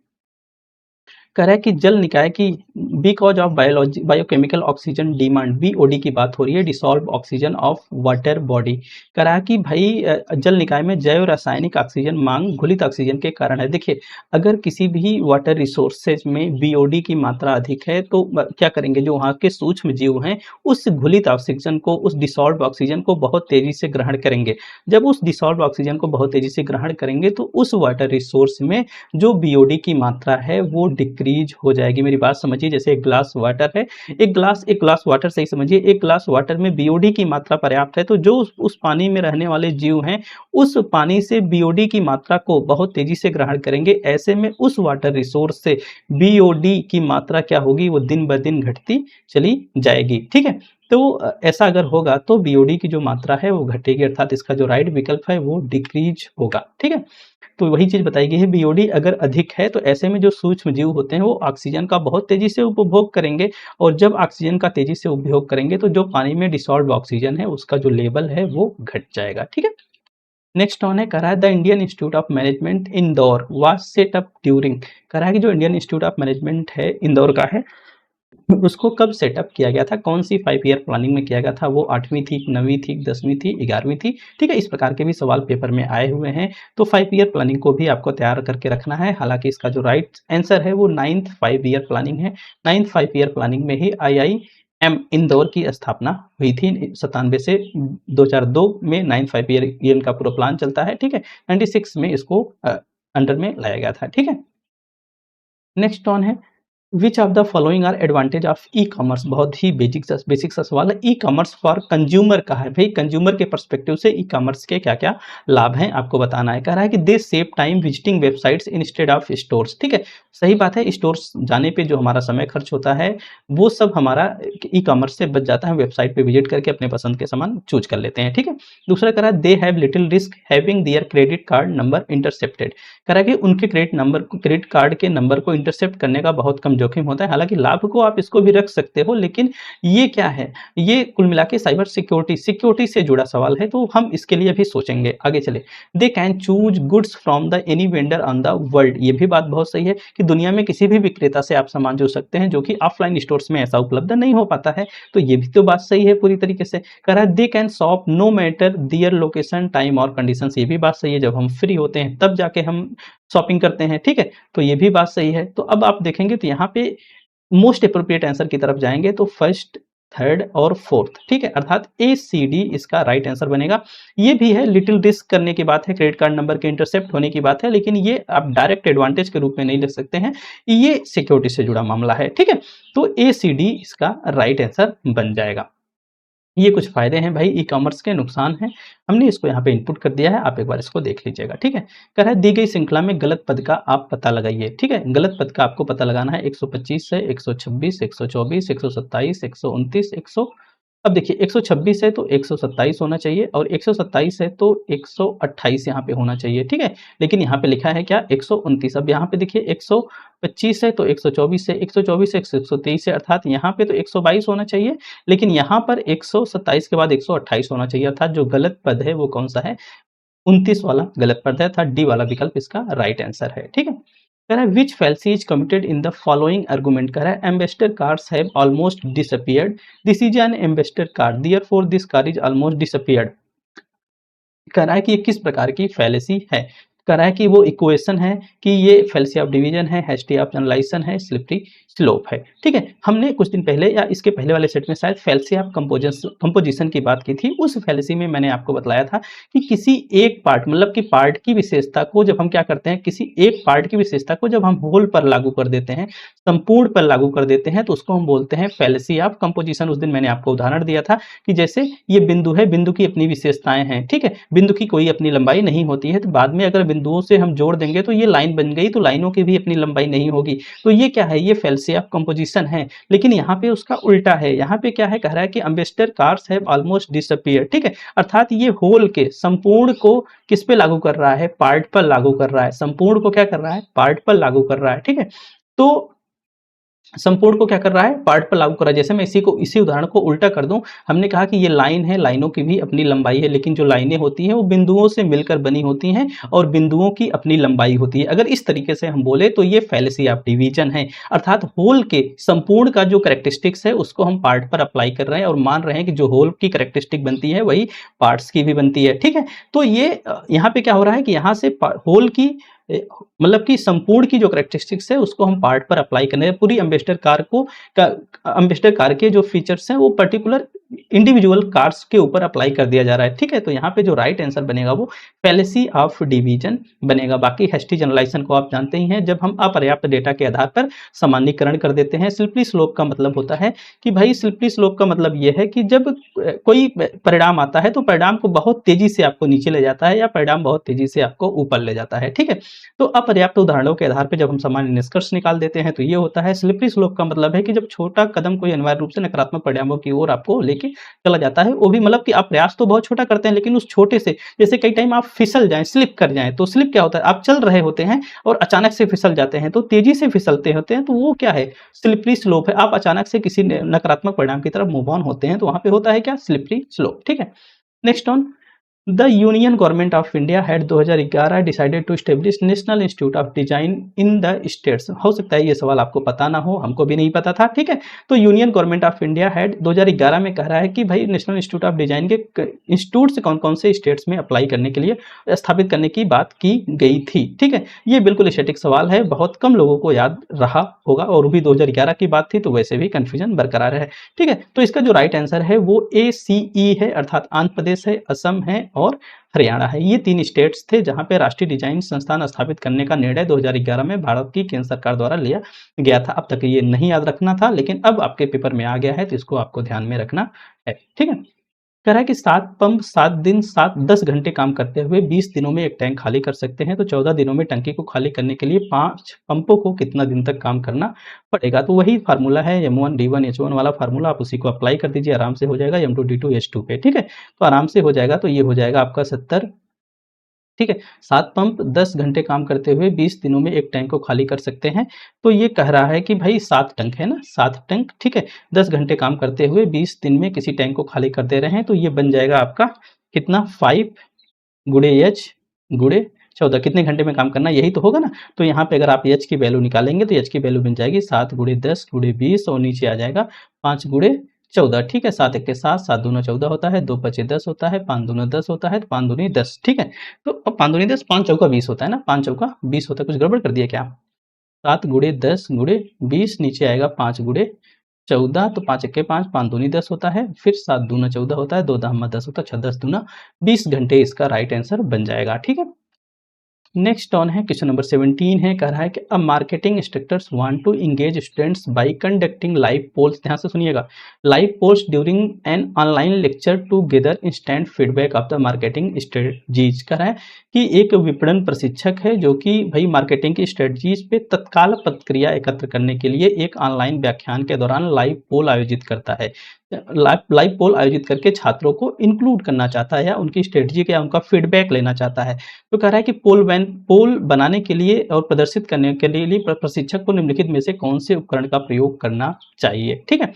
कह रहा है कि जल निकाय की because of biology biochemical oxygen demand, BOD की बात हो रही है, dissolve oxygen of water body. कह रहा है कि भाई जल निकाय में जैव रासायनिक ऑक्सीजन मांग घुलित ऑक्सीजन के कारण है। देखिए, अगर किसी भी वाटर रिसोर्सेज में BOD की मात्रा अधिक है तो क्या करेंगे, जो वहाँ के सूक्ष्म जीव हैं उस घुलित ऑक्सीजन को, उस डिसॉल्व ऑक्सीजन को बहुत तेजी से ग्रहण करेंगे। जब उस डिसॉल्व ऑक्सीजन को बहुत तेजी से ग्रहण करेंगे तो उस वाटर रिसोर्स में जो BOD की मात्रा है वो डिक्रीज हो जाएगी। मेरी बात समझिए, जैसे एक ग्लास वाटर है, एक ग्लास वाटर सही समझिए, एक ग्लास वाटर में BOD की मात्रा पर्याप्त है, तो जो उस पानी में रहने वाले जीव हैं उस पानी से BOD की मात्रा को बहुत तेजी से ग्रहण करेंगे। ऐसे में उस वाटर रिसोर्स से BOD की मात्रा क्या होगी, वो दिन ब दिन घटती चली जाएगी। ठीक है, तो ऐसा अगर होगा तो BOD की जो मात्रा है वो घटेगी, अर्थात इसका जो राइट विकल्प है वो डिक्रीज होगा। ठीक है, तो वही चीज बताई गई है, BOD अगर अधिक है तो ऐसे में जो सूक्ष्म जीव होते हैं वो ऑक्सीजन का बहुत तेजी से उपभोग करेंगे, और जब ऑक्सीजन का तेजी से उपभोग करेंगे तो जो पानी में डिसॉल्व ऑक्सीजन है उसका जो लेवल है वो घट जाएगा। ठीक है, नेक्स्ट ऑन है, कह रहा है the Indian institute of management Indore was set up during. कह रहा है कि जो इंडियन इंस्टीट्यूट ऑफ मैनेजमेंट है इंदौर का है, उसको कब सेटअप किया गया था, कौन सी 5 ईयर प्लानिंग में किया गया था, वो 8वीं थी, 9वीं थी, 10वीं थी, 11वीं थी। ठीक है, इस प्रकार के भी सवाल पेपर में आए हुए हैं। तो 5 ईयर प्लानिंग को भी आपको तैयार करके रखना है। हालांकि इसका जो राइट आंसर है वो 9th 5 ईयर प्लानिंग है। 9th 5 ईयर प्लानिंग में ही IIM इंदौर की स्थापना हुई थी 97 से 2002 में। 9th 5 ईयर ये इनका पूरा प्लान चलता है। ठीक है, 96 में इसको अंडर में लाया गया था। ठीक है, नेक्स्ट ऑन है, which of the following are advantage of e commerce. बहुत ही बेसिक सा सवाल है। ई कॉमर्स फॉर कंज्यूमर का है, भाई कंज्यूमर के पर्सपेक्टिव से ई कॉमर्स के क्या क्या लाभ हैं आपको बताना है। कह रहा है कि they save time visiting websites instead of stores. ठीक है, सही बात है, स्टोर्स जाने पे जो हमारा समय खर्च होता है वो सब हमारा ई कॉमर्स से बच जाता है, वेबसाइट पे विजिट करके अपने पसंद के सामान चूज कर लेते हैं। ठीक है, दूसरा कह रहा है they have little risk having their credit card number intercepted. कह रहा है कि उनके क्रेडिट कार्ड के नंबर को इंटरसेप्ट करने का बहुत कम जोखिम होता है। हालांकि लाभ को आप इसको भी रख सकते हो, लेकिन ये क्या है, ये कुल मिला के साइबर सिक्योरिटी से जुड़ा सवाल है, तो हम इसके लिए भी सोचेंगे। आगे चले, they can choose goods from the any vendor on the world. ये भी बात बहुत सही है कि दुनिया में किसी भी विक्रेता से आप सामान जो सकते हैं, जो कि ऑफलाइन स्टोर्स में ऐसा उपलब्ध नहीं हो पाता है। तो ये भी तो बात सही है पूरी तरीके से। कह रहा है they can shop no matter their location time और कंडीशन। ये भी बात सही है, जब हम फ्री होते हैं तब जाके हम शॉपिंग करते हैं। ठीक है, तो ये भी बात सही है। तो अब आप देखेंगे तो यहाँ पे मोस्ट अप्रोप्रिएट आंसर की तरफ जाएंगे तो फर्स्ट, थर्ड और फोर्थ, ठीक है, अर्थात ACD इसका राइट आंसर बनेगा। ये भी है लिटिल रिस्क करने की बात है, क्रेडिट कार्ड नंबर के इंटरसेप्ट होने की बात है, लेकिन ये आप डायरेक्ट एडवांटेज के रूप में नहीं ले सकते हैं, ये सिक्योरिटी से जुड़ा मामला है, ठीक है। तो ACD इसका राइट आंसर बन जाएगा। ये कुछ फायदे हैं भाई ई कॉमर्स के, नुकसान हैं, हमने इसको यहाँ पे इनपुट कर दिया है, आप एक बार इसको देख लीजिएगा, ठीक है। कह रहा है दी गई श्रृंखला में गलत पद का आप पता लगाइए, ठीक है। गलत पद का आपको पता लगाना है 125 से 126, 124, 127, 129, 100। अब देखिए 126 है तो 127 होना चाहिए, और 127 है तो 128 यहाँ पे होना चाहिए, ठीक है। लेकिन यहाँ पे लिखा है क्या 129। अब यहाँ पे देखिए 125 है तो 124 है, 124 है 123 है, अर्थात यहाँ पे तो 122 होना चाहिए, लेकिन यहाँ पर 127 के बाद 128 होना चाहिए, अर्थात जो गलत पद है वो कौन सा है, 29 वाला गलत पद है, अर्थात डी वाला विकल्प इसका राइट आंसर है, ठीक है। कह रहा है which fallacy is committed in the following argument, कह रहा है ambassador cards have almost disappeared, this is an ambassador card, therefore this car is almost disappeared. कह रहा है कि ये किस प्रकार की फैलेसी है, कह रहा है कि वो इक्वेशन है, कि ये फैलेसी ऑफ डिवीजन है, हैस्टी ऑफ जनरलाइजेशन है, स्लिपरी स्लोप है, ठीक है। हमने कुछ दिन पहले या इसके पहले वाले सेट में शायद फैलेसी ऑफ कंपोजिशन की बात की थी। उस फैलेसी में मैंने आपको बताया था कि किसी एक पार्ट, मतलब कि पार्ट की विशेषता को जब हम क्या करते हैं, किसी एक पार्ट की विशेषता को जब हम होल पर लागू कर देते हैं, संपूर्ण पर लागू कर देते हैं, तो उसको हम बोलते हैं फैलेसी ऑफ कंपोजिशन। उस दिन मैंने आपको उदाहरण दिया था कि जैसे ये बिंदु है, बिंदु की अपनी विशेषताएं हैं, ठीक है, बिंदु की कोई अपनी लंबाई नहीं होती है, तो बाद में अगर बिंदुओं से हम जोड़ देंगे तो ये लाइन बन गई, तो लाइनों की भी अपनी लंबाई नहीं होगी, तो ये क्या है, ये फैलेसी ऑफ कंपोजिशन है। लेकिन यहाँ पे उसका उल्टा है, यहाँ पे क्या है, कह रहा है कि ambassador cars have almost disappeared, ठीक है, अर्थात ये होल के संपूर्ण को किस पे लागू कर रहा है, पार्ट पर लागू कर रहा है, संपूर्ण को क्या कर रहा है, पार्ट पर लागू कर रहा है, ठीक है। तो संपूर्ण को क्या कर रहा है, पार्ट पर लागू कर रहा है। जैसे मैं इसी उदाहरण को उल्टा कर दूं, हमने कहा कि ये लाइन है, लाइनों की भी अपनी लंबाई है, लेकिन जो लाइनें होती हैं वो बिंदुओं से मिलकर बनी होती हैं और बिंदुओं की अपनी लंबाई होती है। अगर इस तरीके से हम बोले तो ये फैलेसी ऑफ डिवीजन है, अर्थात होल के संपूर्ण का जो कैरेक्टरिस्टिक्स है उसको हम पार्ट पर अप्लाई कर रहे हैं और मान रहे हैं कि जो होल की कैरेक्टरिस्टिक बनती है वही पार्ट्स की भी बनती है, ठीक है। तो ये यहाँ पे क्या हो रहा है कि यहाँ से होल की मतलब कि संपूर्ण की जो कैरेक्टरिस्टिक्स है उसको हम पार्ट पर अप्लाई करने हैं, पूरी एम्बेसडर कार को एम्बेसडर कार के जो फीचर्स हैं वो पर्टिकुलर इंडिविजुअल कार्स के ऊपर अप्लाई कर दिया जा रहा है, ठीक है। तो यहाँ पे जो राइट आंसर बनेगा वो फैलेसी ऑफ डिवीजन बनेगा। बाकी हेस्टी जनरलाइजेशन को आप जानते ही हैं, जब हम अपर्याप्त डेटा के आधार पर सामान्यीकरण कर देते हैं। स्लिपरी स्लोप का मतलब होता है कि भाई स्लिपरी स्लोप का मतलब ये है कि जब कोई परिणाम आता है तो परिणाम को बहुत तेजी से आपको नीचे ले जाता है या परिणाम बहुत तेजी से आपको ऊपर ले जाता है, ठीक है। तो अपर्याप्त उदाहरणों के आधार पर जब हम सामान्य निष्कर्ष निकाल देते हैं तो ये होता है। स्लिपरी स्लोप का मतलब है कि जब छोटा कदम कोई अनिवार्य रूप से नकारात्मक परिणामों की ओर आपको लेके चला जाता है, वो भी मतलब कि आप प्रयास तो बहुत छोटा करते हैं, लेकिन उस छोटे से, जैसे कई टाइम आप फिसल जाएं, स्लिप कर जाएं, तो स्लिप क्या होता है, आप चल रहे होते हैं और अचानक से फिसल जाते हैं, तो तेजी से फिसलते होते हैं, तो वो क्या है, स्लिपरी स्लोप है। आप अचानक से किसी नकारात्मक परिणाम की तरफ मूव ऑन होते हैं तो वहां पे होता है क्या, स्लिपरी स्लोप, ठीक है। Next on the union government of India had 2011 decided to establish national institute of design in the states. हो सकता है ये सवाल आपको पता ना हो, हमको भी नहीं पता था, ठीक है। तो union government of India had 2011 में कह रहा है कि भाई नेशनल इंस्टीट्यूट ऑफ डिजाइन के इंस्टीट्यूट से कौन कौन से स्टेट्स में अप्लाई करने के लिए स्थापित करने की बात की गई थी, ठीक है। ये बिल्कुल स्टैटिक सवाल है, बहुत कम लोगों को याद रहा होगा, और भी 2011 की बात थी तो वैसे भी कंफ्यूजन बरकरार है, ठीक है। तो इसका जो राइट आंसर है वो ACE है, अर्थात आंध्र प्रदेश है, असम है और हरियाणा है। ये 3 स्टेट्स थे जहां पे राष्ट्रीय डिजाइन संस्थान स्थापित करने का निर्णय 2011 में भारत की केंद्र सरकार द्वारा लिया गया था। अब तक ये नहीं याद रखना था, लेकिन अब आपके पेपर में आ गया है तो इसको आपको ध्यान में रखना है, ठीक है। कह रहा है कि 7 पंप 7 दिन 10 घंटे काम करते हुए 20 दिनों में एक टैंक खाली कर सकते हैं, तो 14 दिनों में टंकी को खाली करने के लिए 5 पंपों को कितना दिन तक काम करना पड़ेगा। तो वही फार्मूला है M1 D1 H1 वाला फार्मूला, आप उसी को अप्लाई कर दीजिए, आराम से हो जाएगा M2 D2 H2 पे, ठीक है। तो आराम से हो जाएगा, तो ये हो जाएगा आपका 70, ठीक है। 7 पंप 10 घंटे काम करते हुए 20 दिनों में एक टैंक को खाली कर सकते हैं, तो ये कह रहा है कि भाई 7 टैंक है ना, 7 टैंक, ठीक है, 10 घंटे काम करते हुए 20 दिन में किसी टैंक को खाली कर दे रहे हैं, तो ये बन जाएगा आपका कितना, 5 गुणे H गुणे 14, कितने घंटे में काम करना, यही तो होगा ना। तो यहाँ पे अगर आप H की वैल्यू निकालेंगे तो H की वैल्यू बन जाएगी 7 गुणे 10 गुणे 20 और नीचे आ जाएगा 5 गुणे 14, ठीक है। 7 1 के 7, 7 दूना 14 होता है, 2 5 10 होता है, 5 दूना 10 होता है, तो 5 दूनी 10, ठीक है। तो अब 5 दूनी 10, 5 चौका 20 होता है ना, 5 चौका 20 होता है, कुछ गड़बड़ कर दिया क्या, 7 गुणे 10 गुणे 20 नीचे आएगा 5 गुणे 14 तो 5 एक्के 5, 5 दूनी 10 होता है, फिर 7 दूना 14 होता है, 2 दामा 10 होता है, 6 10 दूना 20 घंटे इसका राइट आंसर बन जाएगा। ठीक है। नेक्स्ट ऑन है क्वेश्चन नंबर 17 है, कह रहा है कि अब marketing instructors want to engage students by conducting live polls, ध्यान से सुनिएगा, live polls during an online lecture to gather instant feedback of the marketing strategies. कह रहा है कि एक विपणन प्रशिक्षक है जो कि भाई मार्केटिंग की स्ट्रेटजीज पे तत्काल प्रतिक्रिया एकत्र करने के लिए एक ऑनलाइन व्याख्यान के दौरान लाइव पोल आयोजित करता है। लाइव पोल आयोजित करके छात्रों को इंक्लूड करना चाहता है या उनकी स्ट्रेटजी का उनका फीडबैक लेना चाहता है। तो कह रहा है कि पोल बनाने के लिए और प्रदर्शित करने के लिए प्रशिक्षक को निम्नलिखित में से कौन से उपकरण का प्रयोग करना चाहिए। ठीक है।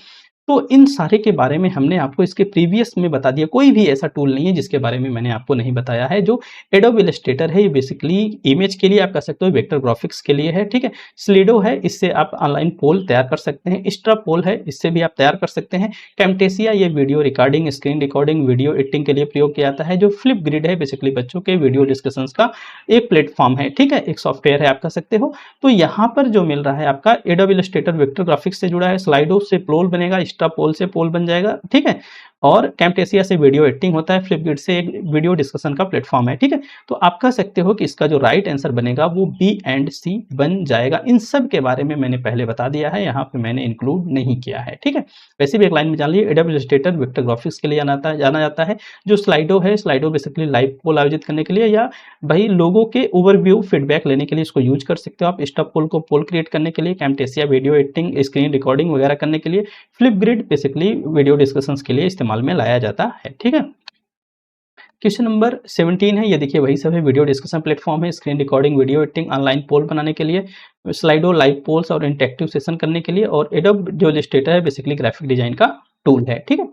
तो इन सारे के बारे में हमने आपको इसके प्रीवियस में बता दिया, कोई भी ऐसा टूल नहीं है जिसके बारे में मैंने आपको नहीं बताया है। जो एडोब इलस्ट्रेटर है ये बेसिकली इमेज के लिए आप कह सकते हो, वेक्टर ग्राफिक्स के लिए है। ठीक है। स्लीडो है, इससे आप ऑनलाइन पोल तैयार कर सकते हैं। स्ट्रा पोल है, इससे भी आप तैयार कर सकते हैं। कैमटेसिया ये video recording, screen recording, video editing के लिए प्रयोग किया जाता है। जो फ्लिप ग्रिड है बेसिकली बच्चों के वीडियो डिस्कशंस का एक प्लेटफॉर्म है। ठीक है, एक सॉफ्टवेयर है आप कह सकते हो। तो यहाँ पर जो मिल रहा है आपका एडोब इलस्ट्रेटर वेक्टर ग्राफिक्स से जुड़ा है, स्लाइडो से पोल बनेगा, स्ट्रा पोल से पोल बन जाएगा। ठीक है। और कैमटेसिया से वीडियो एडिटिंग होता है, फ्लिपग्रिड से एक वीडियो डिस्कशन का प्लेटफॉर्म है। ठीक है। तो आप कह सकते हो कि इसका जो राइट आंसर बनेगा वो बी एंड सी बन जाएगा। इन सब के बारे में मैंने पहले बता दिया है, यहाँ पे मैंने इंक्लूड नहीं किया है। ठीक है। वैसे भी एक लाइन में जान लीजिए, एडोब इलस्ट्रेटर वेक्टर ग्राफिक्स के लिए जाना जाता है। जो स्लाइडो है, स्लाइडो बेसिकली लाइव पोल आयोजित करने के लिए या भाई लोगों के ओवरव्यू फीडबैक लेने के लिए इसको यूज कर सकते हो आप। स्टॉप पोल को पोल क्रिएट करने के लिए, Camtasia video editing, screen recording वगैरह करने के लिए, flip grid basically video discussions के लिए इस्तेमाल में लाया जाता है। ठीक है। क्वेश्चन नंबर 17 है, ये देखिए वही सब है, वीडियो डिस्कशन प्लेटफॉर्म है, screen recording, video editing, online poll बनाने के लिए, स्लाइडो लाइव पोल्स और इंटरेक्टिव सेशन करने के लिए, और एडोब जो इलस्ट्रेटर है बेसिकली ग्राफिक डिजाइन का टूल है। ठीक है।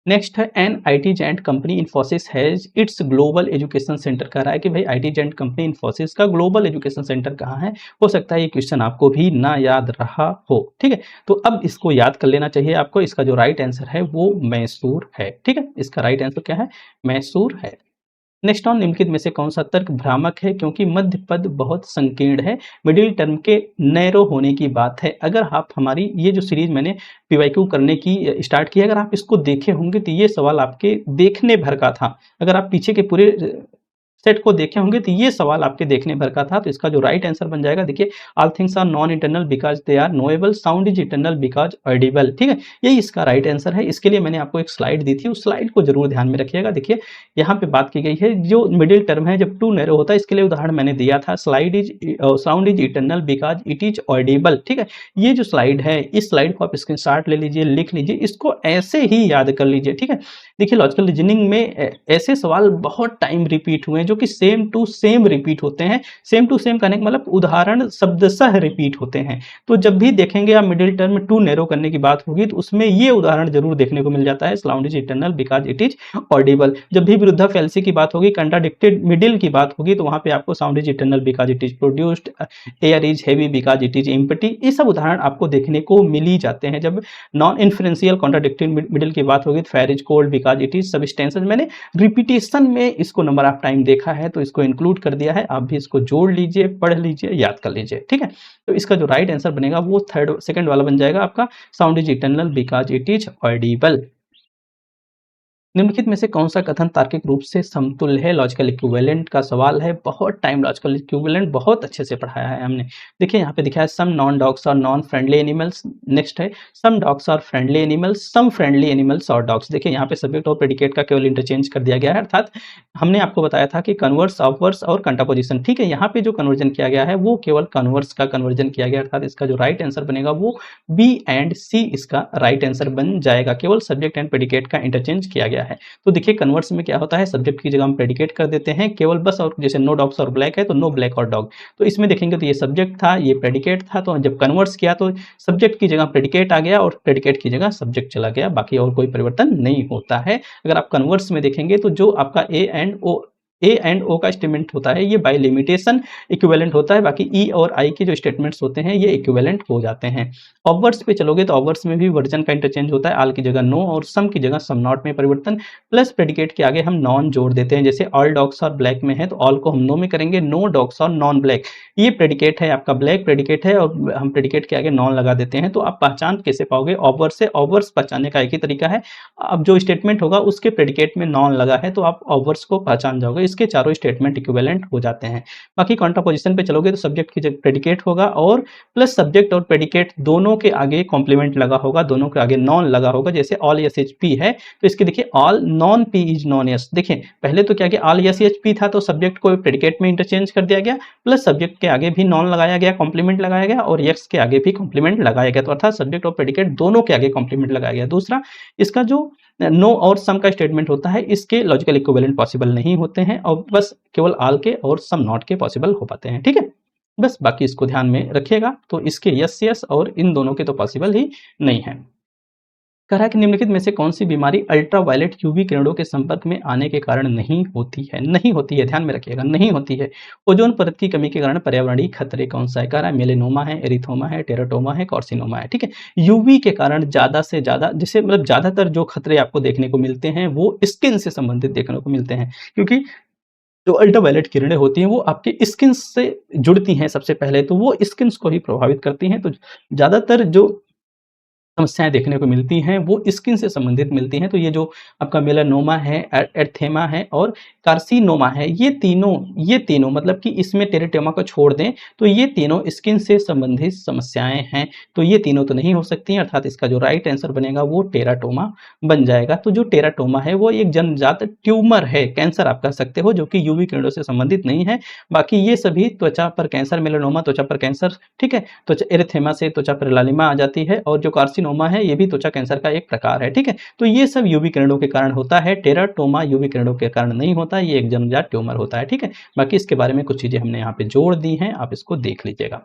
नेक्स्ट है, an IT giant company Infosys has its global education centre. कह रहा है कि भाई आईटी जायंट कंपनी इन्फोसिस का ग्लोबल एजुकेशन सेंटर कहाँ है। हो सकता है ये क्वेश्चन आपको भी ना याद रहा हो। ठीक है। तो अब इसको याद कर लेना चाहिए आपको। इसका जो राइट आंसर है वो मैसूर है। ठीक है। इसका राइट आंसर क्या है, मैसूर है। नेक्स्ट ऑन निम्नलिखित में से कौन सा तर्क भ्रामक है, क्योंकि मध्य पद बहुत संकीर्ण है, मिडिल टर्म के नैरो होने की बात है। अगर आप हमारी ये जो सीरीज मैंने पीवाईक्यू करने की स्टार्ट की, अगर आप इसको देखे होंगे तो ये सवाल आपके देखने भर का था। अगर आप पीछे के पूरे सेट को देखे होंगे तो ये सवाल आपके देखने भर का था। तो इसका जो राइट आंसर बन जाएगा, देखिए, all things are non internal because they are knowable, sound is internal because audible. ठीक है, यही इसका राइट आंसर है। इसके लिए मैंने आपको एक स्लाइड दी थी, उस स्लाइड को जरूर ध्यान में रखिएगा। देखिए यहाँ पे बात की गई है, जो मिडिल टर्म है जब टू नैरो होता है, इसके लिए उदाहरण मैंने दिया था, sound is internal because it is Audible. ठीक है, ये जो स्लाइड है, इस स्लाइड को आप स्क्रीनशॉट ले लीजिए, लिख लीजिए, इसको ऐसे ही याद कर लीजिए। ठीक है। देखिए लॉजिकल रीजनिंग में ऐसे सवाल बहुत टाइम रिपीट हुए हैं जो कि सेम टू सेम रिपीट होते हैं। सेम टू सेम कहने का मतलब उदाहरण शब्दशः रिपीट होते हैं। तो जब भी देखेंगे आप मिडिल टर्म टू नैरो करने की बात होगी तो उसमें ये उदाहरण जरूर देखने को मिल जाता है, sound is eternal because it is Audible. जब भी विरुद्धा फैल्सी की बात होगी, कंट्राडिक्टेड मिडिल की बात होगी, तो वहां पे आपको sound is eternal because it is produced, air is heavy because it is empty, ये सब उदाहरण आपको देखने को मिल ही जाते हैं। जब नॉन इन्फ्लुएंशियल कॉन्ट्राडिक्टेड मिडिल की बात होगी तो fire is cold because it is substances. मैंने रिपीटेशन में इसको नंबर ऑफ टाइम देखा है तो इसको इंक्लूड कर दिया है। आप भी इसको जोड़ लीजिए, पढ़ लीजिए, याद कर लीजिए। ठीक है। तो इसका जो राइट आंसर बनेगा वो सेकंड वाला बन जाएगा आपका, sound is eternal because it is Audible. निम्नलिखित में से कौन सा कथन तार्किक रूप से समतुल्य है। लॉजिकल इक्विवेलेंट का सवाल है, बहुत टाइम लॉजिकल इक्विवेलेंट बहुत अच्छे से पढ़ाया है हमने। देखिए यहाँ पे दिखा है, सम नॉन डॉग्स और नॉन फ्रेंडली एनिमल्स। नेक्स्ट है, सम डॉग्स और friendly animals, some friendly animals और डॉग्स। देखिए यहाँ पे सब्जेक्ट और प्रेडिकेट का केवल इंटरचेंज कर दिया गया है, अर्थात हमने आपको बताया था कि कन्वर्स, ऑफवर्स और कंट्रापोजिशन। ठीक है, यहाँ पे जो कन्वर्जन किया गया है वो केवल कन्वर्स का कन्वर्जन किया गया, अर्थात इसका जो राइट आंसर बनेगा वो बी एंड सी इसका राइट आंसर बन जाएगा। केवल सब्जेक्ट एंड प्रेडिकेट का इंटरचेंज किया गया है। तो देखिए कन्वर्स में क्या होता है, सब्जेक्ट की जगह हम प्रेडिकेट कर देते हैं केवल बस, और जैसे नो डॉग्स और ब्लैक है तो नो ब्लैक और डॉग। तो इसमें देखेंगे तो ये सब्जेक्ट था, ये प्रेडिकेट था, तो जब कन्वर्स किया तो सब्जेक्ट की जगह प्रेडिकेट आ गया और प्रेडिकेट की जगह सब्जेक्ट चला गया, बाकी और कोई परिवर्तन नहीं होता है। अगर आप कन्वर्स में देखेंगे तो जो आपका A and O A and ओ का स्टेटमेंट होता है ये बाय लिमिटेशन इक्विवेलेंट होता है, बाकी ई और आई के जो स्टेटमेंट्स होते हैं ये इक्विवेलेंट हो जाते हैं। ऑब्वर्ड्स पे चलोगे तो ऑब्वर्ड्स में भी वर्जन का इंटरचेंज होता है, आल की जगह नो और सम की जगह सम नॉट में परिवर्तन, प्लस प्रेडिकेट के आगे हम नॉन जोड़ देते हैं। जैसे ऑल डॉग्स आर ब्लैक में है तो ऑल को हम नो में करेंगे, no dogs are non black, ये प्रेडिकेट है आपका, ब्लैक प्रेडिकेट है और हम प्रेडिकेट के आगे नॉन लगा देते हैं। तो आप पहचान कैसे पाओगे ऑब्वर्ड से? ऑब्वर्ड्स पहचानने का एक ही तरीका है, अब जो स्टेटमेंट होगा उसके प्रेडिकेट में नॉन लगा है तो आप ऑब्वर्ड्स को पहचान जाओगे, इसके चारों स्टेटमेंट इक्विवेलेंट हो जाते हैं। बाकी कॉन्ट्रापोजिशन पे चलोगे तो सब्जेक्ट की जगह प्रेडिकेट होगा और प्लस सब्जेक्ट और प्रेडिकेट दोनों के आगे कॉम्प्लीमेंट लगा होगा, दोनों के आगे नॉन लगा होगा। जैसे ऑल यस एच पी है तो इसके देखिए all non P is non yes, देखिए पहले तो क्या ऑल यस एच पी था तो सब्जेक्ट को प्रेडिकेट में इंटरचेंज कर दिया गया, प्लस सब्जेक्ट के आगे भी नॉन लगाया गया, कॉम्प्लीमेंट लगाया गया और यस के आगे भी कॉम्प्लीमेंट लगाया गया, तो अर्थात सब्जेक्ट और प्रेडिकेट दोनों के आगे कॉम्प्लीमेंट लगाया गया। दूसरा, इसका जो नो और सम का स्टेटमेंट होता है इसके लॉजिकल इक्विवेलेंट पॉसिबल नहीं होते हैं और बस केवल आल के और सम नॉट के पॉसिबल हो पाते हैं। ठीक है, बस बाकी इसको ध्यान में रखिएगा। तो इसके यस यस और इन दोनों के तो पॉसिबल ही नहीं है। कह रहा है कि निम्नलिखित में से कौन सी बीमारी अल्ट्रावायलेट यूवी किरणों के संपर्क में आने के कारण नहीं होती है? नहीं होती है, ध्यान में रखिएगा, नहीं होती है। ओजोन परत की कमी के कारण पर्यावरणीय खतरे कौन सा है? कह रहा है मेलेनोमा है, एरिथोमा है, टेराटोमा है, कार्सिनोमा है। ठीक है, यूवी के कारण ज्यादा से ज्यादा, जैसे मतलब ज्यादातर जो खतरे आपको देखने को मिलते हैं वो स्किन से संबंधित देखने को मिलते हैं, क्योंकि जो अल्ट्रावायलेट किरणें होती हैं वो आपके स्किन से जुड़ती हैं सबसे पहले, तो वो स्किन को ही प्रभावित करती हैं। तो ज्यादातर जो समस्याएँ देखने को मिलती हैं, वो स्किन से संबंधित मिलती हैं। तो ये जो आपका मेलानोमा है, एर्थेमा है और कार्सिनोमा है, ये तीनों मतलब कि इसमें टेरेटोमा को छोड़ दें, तो ये तीनों स्किन से संबंधित समस्याएँ हैं। तो ये तीनों तो नहीं हो सकती हैं, अर्थात इसका जो राइट आंसर बनेगा वो टेराटोमा बन जाएगा। तो जो टेराटोमा है वो एक जन्मजात ट्यूमर है, कैंसर आप कह सकते हो, जो कि यूवी किरणों से संबंधित नहीं है। बाकी ये सभी त्वचा पर कैंसर, मेलानोमा त्वचा पर कैंसर, ठीक है, त्वचा एरिथेमा से त्वचा पर लालिमा आ जाती है और जो कार्सिनोमा है ये भी त्वचा कैंसर का एक प्रकार है। ठीक है, तो ये सब यूवी किरणों के कारण होता है, टेराटोमा यूवी किरणों के कारण नहीं होता, ये एक जन्मजात ट्यूमर होता है। ठीक है, बाकी इसके बारे में कुछ चीजें हमने यहाँ पे जोड़ दी हैं, आप इसको देख लीजिएगा।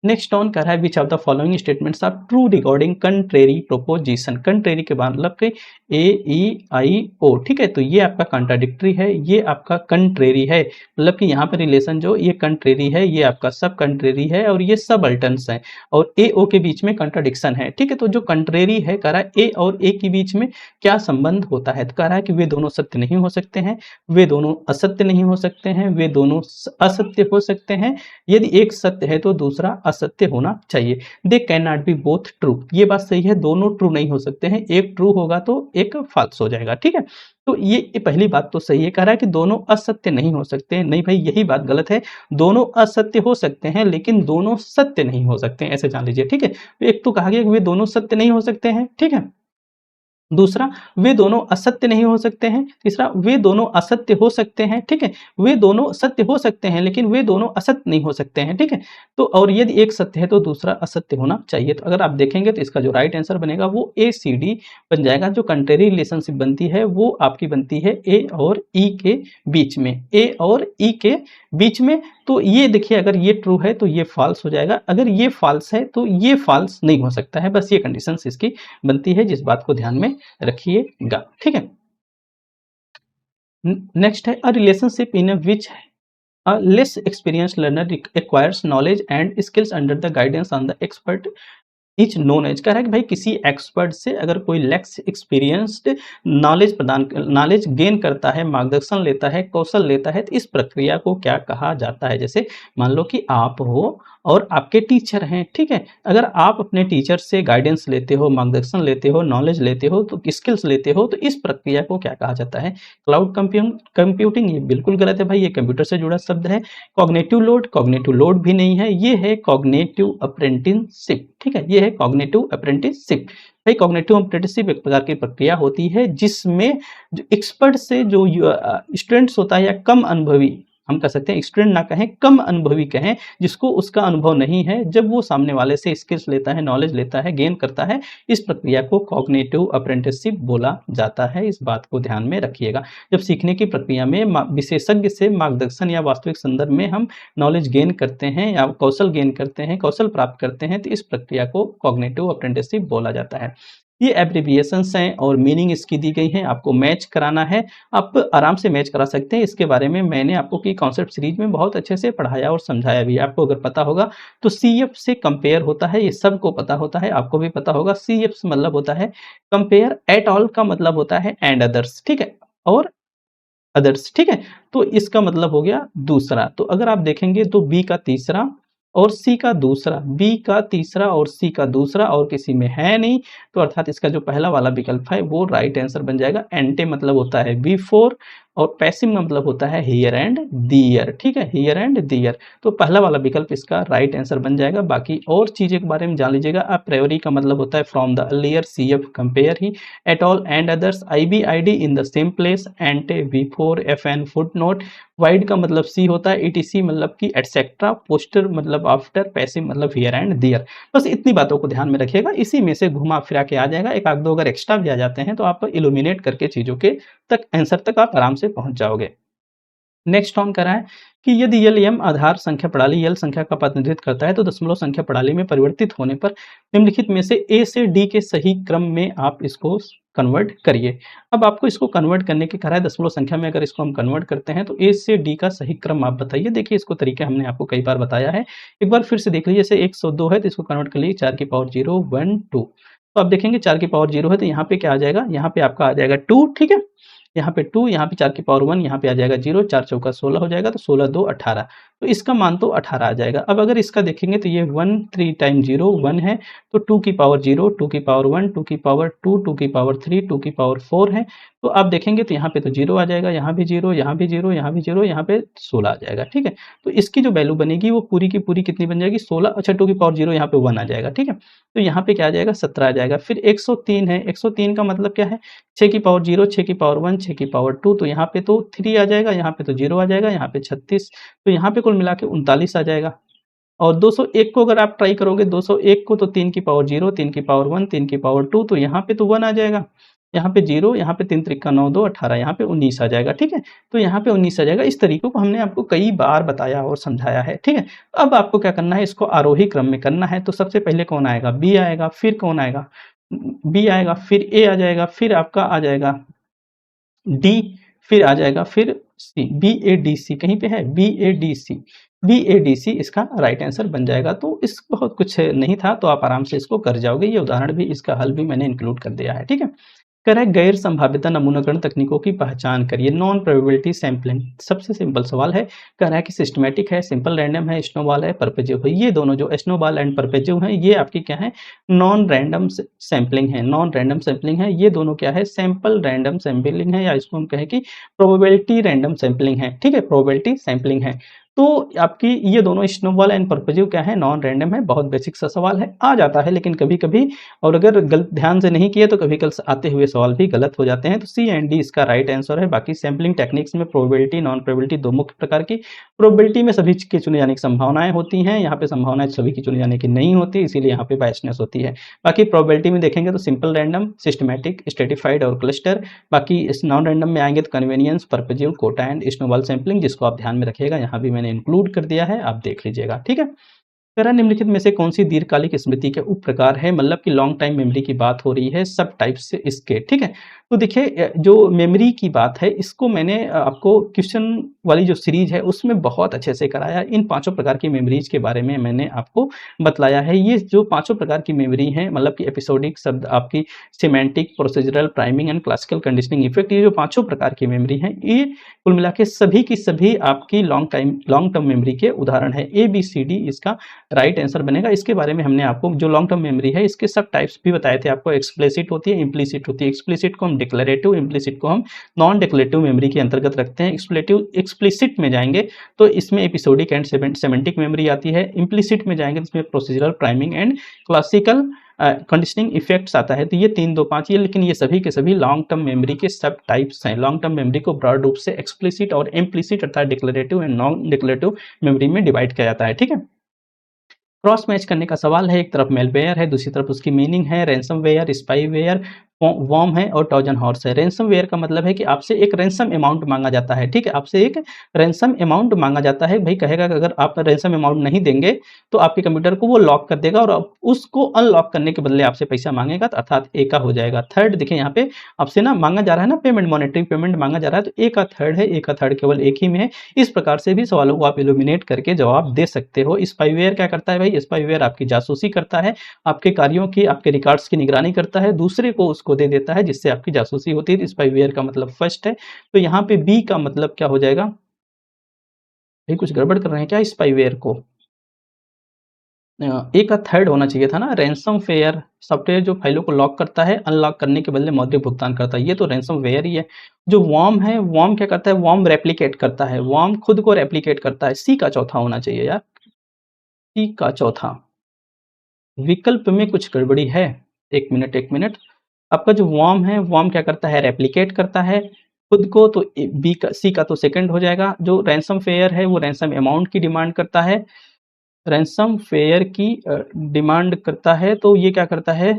नेक्स्ट ऑन कर रहा है which of the following statements are true regarding contrary proposition. Contrary के मतलब के ए ई आई ओ, ठीक है, तो ये आपका कॉन्ट्राडिक्टरी है, ये आपका कंट्रेरी है, मतलब कि यहाँ पे रिलेशन जो ये कंट्रेरी है, ये आपका सब कंट्रेरी है और ये सब अल्टर्न्स है और ए ओ के बीच में कंट्राडिक्शन है। ठीक है, तो जो कंट्रेरी है कह रहा है ए और ए के बीच में क्या संबंध होता है, तो कह रहा है कि वे दोनों सत्य नहीं हो सकते हैं, वे दोनों असत्य नहीं हो सकते हैं, वे दोनों असत्य हो सकते हैं। यदि एक सत्य है तो दूसरा असत्य होना चाहिए। They can not be both true, ये बात सही है, दोनों ट्रू नहीं हो सकते हैं, एक ट्रू होगा तो एक फॉल्स हो जाएगा। ठीक है, तो ये पहली बात तो सही है। कह रहा है कि दोनों असत्य नहीं हो सकते हैं, नहीं भाई यही बात गलत है, दोनों असत्य हो सकते हैं लेकिन दोनों सत्य नहीं हो सकते हैं, ऐसे जान लीजिए। ठीक है, एक तो कहा गया कि वे दोनों सत्य नहीं हो सकते हैं, ठीक है, दूसरा वे दोनों असत्य नहीं हो सकते हैं, तीसरा वे दोनों असत्य हो सकते हैं। ठीक है, वे दोनों सत्य हो सकते हैं लेकिन वे दोनों असत्य नहीं हो सकते हैं। ठीक है, तो और यदि एक सत्य है तो दूसरा असत्य होना चाहिए। तो अगर आप देखेंगे तो इसका जो राइट आंसर बनेगा वो ए सी डी बन जाएगा। जो कंट्रेरी रिलेशनशिप बनती है वो आपकी बनती है ए और ई के बीच में, ए और ई के बीच में। तो ये देखिए अगर ये ट्रू है तो ये फॉल्स हो जाएगा, अगर ये फॉल्स है तो ये फॉल्स नहीं हो सकता है, बस ये कंडीशंस इसकी बनती है, जिस बात को ध्यान में रखिएगा। ठीक है, नेक्स्ट है a relationship in which a less experience learner acquires knowledge and skills under the guidance on the expert is known as. कह रहा है कि भाई किसी एक्सपर्ट से अगर कोई लेक्स एक्सपीरियंस्ड नॉलेज गेन करता है, मार्गदर्शन लेता है, कौशल लेता है, तो इस प्रक्रिया को क्या कहा जाता है? जैसे मान लो कि आप हो और आपके टीचर हैं, ठीक है, अगर आप अपने टीचर से गाइडेंस लेते हो, मार्गदर्शन लेते हो, नॉलेज लेते हो, तो स्किल्स लेते हो, तो इस प्रक्रिया को क्या कहा जाता है? क्लाउड कंप्यूटिंग, ये बिल्कुल गलत है भाई, ये कंप्यूटर से जुड़ा शब्द है। कॉग्निटिव लोड भी नहीं है, ये है कॉग्निटिव अप्रेंटिसशिप। ठीक है, ये है कॉग्निटिव अप्रेंटिसशिप। भाई कॉग्निटिव अप्रेंटिसशिप एक प्रकार की प्रक्रिया होती है जिसमें जो एक्सपर्ट से जो स्टूडेंट्स होता है या कम अनुभवी, हम कह सकते हैं स्टूडेंट ना कहें, कम अनुभवी कहें, जिसको उसका अनुभव नहीं है, जब वो सामने वाले से स्किल्स लेता है, नॉलेज लेता है, गेन करता है, इस प्रक्रिया को कॉग्निटिव अप्रेंटिसशिप बोला जाता है। इस बात को ध्यान में रखिएगा। जब सीखने की प्रक्रिया में विशेषज्ञ से मार्गदर्शन या वास्तविक संदर्भ में हम नॉलेज गेन करते हैं या कौशल गेन करते हैं, कौशल प्राप्त करते हैं, तो इस प्रक्रिया को कॉग्निटिव अप्रेंटिसशिप बोला जाता है। ये एब्रिविएशंस हैं और मीनिंग इसकी दी गई है, आपको मैच कराना है, आप आराम से मैच करा सकते हैं। इसके बारे में मैंने आपको की कॉन्सेप्ट सीरीज में बहुत अच्छे से पढ़ाया और समझाया भी है। आपको अगर पता होगा तो सीएफ से कंपेयर होता है, ये सबको पता होता है, आपको भी पता होगा। सीएफ से मतलब होता है कंपेयर, एट ऑल का मतलब होता है एंड अदर्स, ठीक है, और अदर्स, ठीक है। तो इसका मतलब हो गया दूसरा। तो अगर आप देखेंगे तो बी का तीसरा और सी का दूसरा, बी का तीसरा और सी का दूसरा और किसी में है नहीं, तो अर्थात इसका जो पहला वाला विकल्प है वो राइट आंसर बन जाएगा। एंटे मतलब होता है बिफोर और पैसिव मतलब होता है हियर एंड दियर, ठीक है, हियर एंड दियर। तो पहला वाला विकल्प इसका राइट आंसर बन जाएगा। बाकी और चीजें के बारे में जान लीजिएगा। अ प्रायोरी का मतलब होता है from the earlier, cf compare ही, et al and others, ibid in the same place, ante before, fn footnote, vide का मतलब सी होता है, ईटीसी मतलब कि एटसेट्रा, पोस्टर मतलब आफ्टर, पैसिव मतलब हियर एंड दियर। बस इतनी बातों को ध्यान में रखिएगा, इसी में से घुमा फिरा के आ जाएगा। एक आध दो अगर एक्स्ट्रा भी आ जाते हैं तो आप इल्यूमिनेट करके चीजों के तक आंसर तक आप आराम से पहुंच जाओगे। नेक्स्ट ऑन करा है कि यदि यल एम आधार संख्या प्रणाली यल संख्या का प्रतिनिधित्व करता है तो दशमलव संख्या प्रणाली में परिवर्तित होने पर निम्नलिखित में से ए से डी के सही क्रम में आप इसको कन्वर्ट करिए। अब आपको इसको कन्वर्ट करने के कहा है दशमलव संख्या में, अगर इसको हम कन्वर्ट करते हैं तो ए से डी का सही क्रम आप बताइए। देखिए इसको तरीके हमने आपको कई बार बताया है, एक बार फिर से देख लीजिए। जैसे 102 है तो इसको कन्वर्ट कर लीजिए 4 की पावर 0 1 2। तो आप देखेंगे 4 की पावर 0 है तो यहाँ पे क्या आ जाएगा, यहाँ पे आपका आ जाएगा 2, ठीक है, यहाँ पे 2, यहाँ पे 4 की पावर 1, यहाँ पे आ जाएगा 0, 4 चौका 16 हो जाएगा, तो 16 2 18। तो इसका मान तो 18 आ जाएगा। अब अगर इसका देखेंगे तो ये 1 3 टाइम 0 1 है, तो 2 की पावर 0, 2 की पावर 1, 2 की पावर 2, 2 की पावर 3, 2 की पावर 4 है। तो आप देखेंगे तो यहाँ पे तो 0 आ जाएगा, यहाँ भी 0, यहाँ भी 0, यहाँ भी 0, यहाँ पे 16 आ जाएगा, ठीक है। तो इसकी जो वैल्यू बनेगी वो पूरी की पूरी कितनी बन जाएगी, 16। अच्छा 2 की पावर 0 यहाँ पे 1 आ जाएगा, ठीक है। तो यहाँ पे क्या आ जाएगा, 17 आ जाएगा। फिर 103 है, 103 का मतलब क्या है, 6 की पावर 0, 6 की पावर 1, 6 की पावर 2, तो यहाँ पे तो 3 आ जाएगा, यहाँ पे तो 0 आ जाएगा, यहाँ पे 36, तो यहाँ पे कुल मिला के 39 आ जाएगा। और 201 को अगर आप ट्राई करोगे, 201 को तो 3 की पावर 0, 3 की पावर 1, 3 की पावर 2, तो यहाँ पे तो 1 आ जाएगा, यहाँ पे 0, यहाँ पे 3 त्रिका 9 2 18, यहाँ पे 19 आ जाएगा, ठीक है। तो यहाँ पे 19 आ जाएगा। इस तरीकों को हमने आपको कई बार बताया और समझाया है, ठीक है। अब आपको क्या करना है, इसको आरोही क्रम में करना है। तो सबसे पहले कौन आएगा, बी आएगा, फिर कौन आएगा, बी आएगा, फिर ए आ जाएगा, फिर आपका आ जाएगा डी, फिर आ जाएगा फिर सी, बी ए डी सी कहीं पे है, B A D C, B A D C इसका राइट आंसर बन जाएगा। तो इस बहुत कुछ नहीं था, तो आप आराम से इसको कर जाओगे। ये उदाहरण भी, इसका हल भी मैंने इंक्लूड कर दिया है, ठीक है। कह रहा है गैर संभाव्यता नमूनाकरण तकनीकों की पहचान करिए। नॉन प्रोबेबिलिटी सैंपलिंग, सबसे सिंपल सवाल है। कह रहा है कि सिस्टमैटिक है, सिंपल रैंडम है, स्नोबॉल है, परपेचुअल है। ये दोनों जो स्नोबॉल एंड परपेचुअल है, ये आपकी क्या है, नॉन रैंडम सैंपलिंग है, नॉन रैंडम सैंपलिंग है। ये दोनों क्या है, सैंपल रैंडम सैंपलिंग है, या इसको हम कहें कि प्रोबेबिलिटी रैंडम सैंपलिंग है, ठीक है, प्रोबेबिलिटी सैंपलिंग है। तो आपकी ये दोनों स्नोबॉल एंड परपेचुअल क्या है, नॉन रैंडम है। बहुत बेसिक सा सवाल है, आ जाता है लेकिन कभी कभी, और अगर गलत ध्यान से नहीं किए तो कभी कल आते हुए सवाल भी गलत हो जाते हैं। तो सी एंड डी इसका राइट आंसर है। बाकी सैम्पलिंग टेक्निक्स में प्रोबेबिलिटी, नॉन प्रोबेबिलिटी दो मुख्य प्रकार की। प्रोबेबिलिटी में सभी के चुने जाने की संभावनाएं होती हैं, यहाँ पे संभावनाएं सभी की चुने जाने की नहीं होती, इसीलिए यहाँ पे बायसनेस होती है। बाकी प्रोबेबिलिटी में देखेंगे तो सिंपल रैंडम, सिस्टमैटिक, स्ट्रेटिफाइड और क्लस्टर। बाकी इस नॉन रैंडम में आएंगे तो convenience, perpetual, quota and snowball sampling, जिसको आप ध्यान में रखिएगा, यहाँ भी मैंने इंक्लूड कर दिया है, आप देख लीजिएगा, ठीक है। तरह निम्नलिखित में से कौन सी दीर्घकालिक स्मृति के उप प्रकार है, मतलब कि लॉन्ग टाइम मेमोरी की बात हो रही है, सब टाइप से इसके, ठीक है। तो देखिए जो मेमोरी की बात है, इसको मैंने आपको क्वेश्चन वाली जो सीरीज है उसमें बहुत अच्छे से कराया। इन पांचों प्रकार की मेमोरीज के बारे में मैंने आपको बतलाया है। ये जो पांचों प्रकार की मेमोरी हैं, मतलब कि एपिसोडिक, शब्द आपकी semantic, procedural, priming and classical conditioning effect, ये जो पांचों प्रकार की मेमोरी हैं, ये कुल मिला के सभी की सभी आपकी लॉन्ग टर्म मेमोरी के उदाहरण है। ए बी सी डी इसका राइट आंसर बनेगा। इसके बारे में हमने आपको जो लॉन्ग टर्म मेमोरी है इसके सब टाइप्स भी बताए थे आपको। एक्सप्लिसिट होती है, इम्प्लिसिट होती है। एक्सप्लिसिट को हम डिक्लेरेटिव, इम्प्लिसिट को हम नॉन डिक्लेरेटिव मेमोरी के अंतर्गत रखते हैं। एक्सप्लिसिट में जाएंगे तो इसमें एपिसोडिक एंड सेमेंटिक मेमोरी आती है। इम्प्लिसिट में जाएंगे तो इसमें procedural, priming and classical conditioning effects आता है। तो ये 3 2 5 ये, लेकिन ये सभी के सभी लॉन्ग टर्म मेमोरी के सब टाइप्स हैं। लॉन्ग टर्म मेमोरी को ब्रॉड रूप से एक्सप्लिसिट और इम्प्लिसिट अर्थात declarative and non declarative memory में डिवाइड किया जाता है, ठीक है। क्रॉस मैच करने का सवाल है, एक तरफ मेलवेयर है, दूसरी तरफ उसकी मीनिंग है, रैंसमवेयर, स्पाईवेयर, वॉर्म है और ट्रोजन हॉर्स है। रैंसमवेयर का मतलब है कि आपसे एक रैंसम अमाउंट मांगा जाता है, ठीक है, आपसे एक रैंसम अमाउंट मांगा जाता है। भाई कहेगा कि अगर आप रैंसम अमाउंट नहीं देंगे तो आपके कंप्यूटर को वो लॉक कर देगा और उसको अनलॉक करने के बदले आपसे पैसा मांगेगा, तो अर्थात ए का हो जाएगा। थर्ड देखिए यहाँ पे आपसे ना मांगा जा रहा है ना पेमेंट, मॉनेटरी पेमेंट मांगा जा रहा है, तो ए का थर्ड है, ए का थर्ड केवल एक ही में है। इस प्रकार से भी सवालों को आप इल्यूमिनेट करके जवाब दे सकते हो। स्पाईवेयर क्या करता है भाई, स्पाईवेयर आपकी जासूसी करता है, आपके कार्यों की, आपके रिकॉर्ड्स की निगरानी करता है, दूसरे को उसको दे देता है जिससे आपकी जासूसी होती है। स्पाईवेयर का मतलब फर्स्ट है। तो यहाँ पे बी का मतलब क्या हो जाएगा, भाई कुछ गड़बड़ कर रहे हैं क्या स्पाईवेयर को, ए का थर्ड होना चाहिए था ना। रैंसम फेयर सॉफ्टवेयर जो फाइलों को लॉक करता है, अनलॉक करने के बदले मौद्रिक भुगतान करता है, ये तो रैंसम वेयर ही है। जो वॉर्म है, वॉर्म क्या करता है, वॉर्म रेप्लिकेट करता है, वॉर्म खुद को रेप्लिकेट करता है। सी का चौथा होना चाहिए यार, सी का चौथा। विकल्प में कुछ गड़बड़ी है, एक मिनट एक मिनट। आपका जो वॉर्म है, वॉर्म क्या करता है, रेप्लिकेट करता है खुद को, तो बी का, सी का तो सेकंड हो जाएगा। जो रैंसम फेयर है वो रैंसम अमाउंट की डिमांड करता है, रैंसम फेयर की डिमांड करता है, तो ये क्या करता है,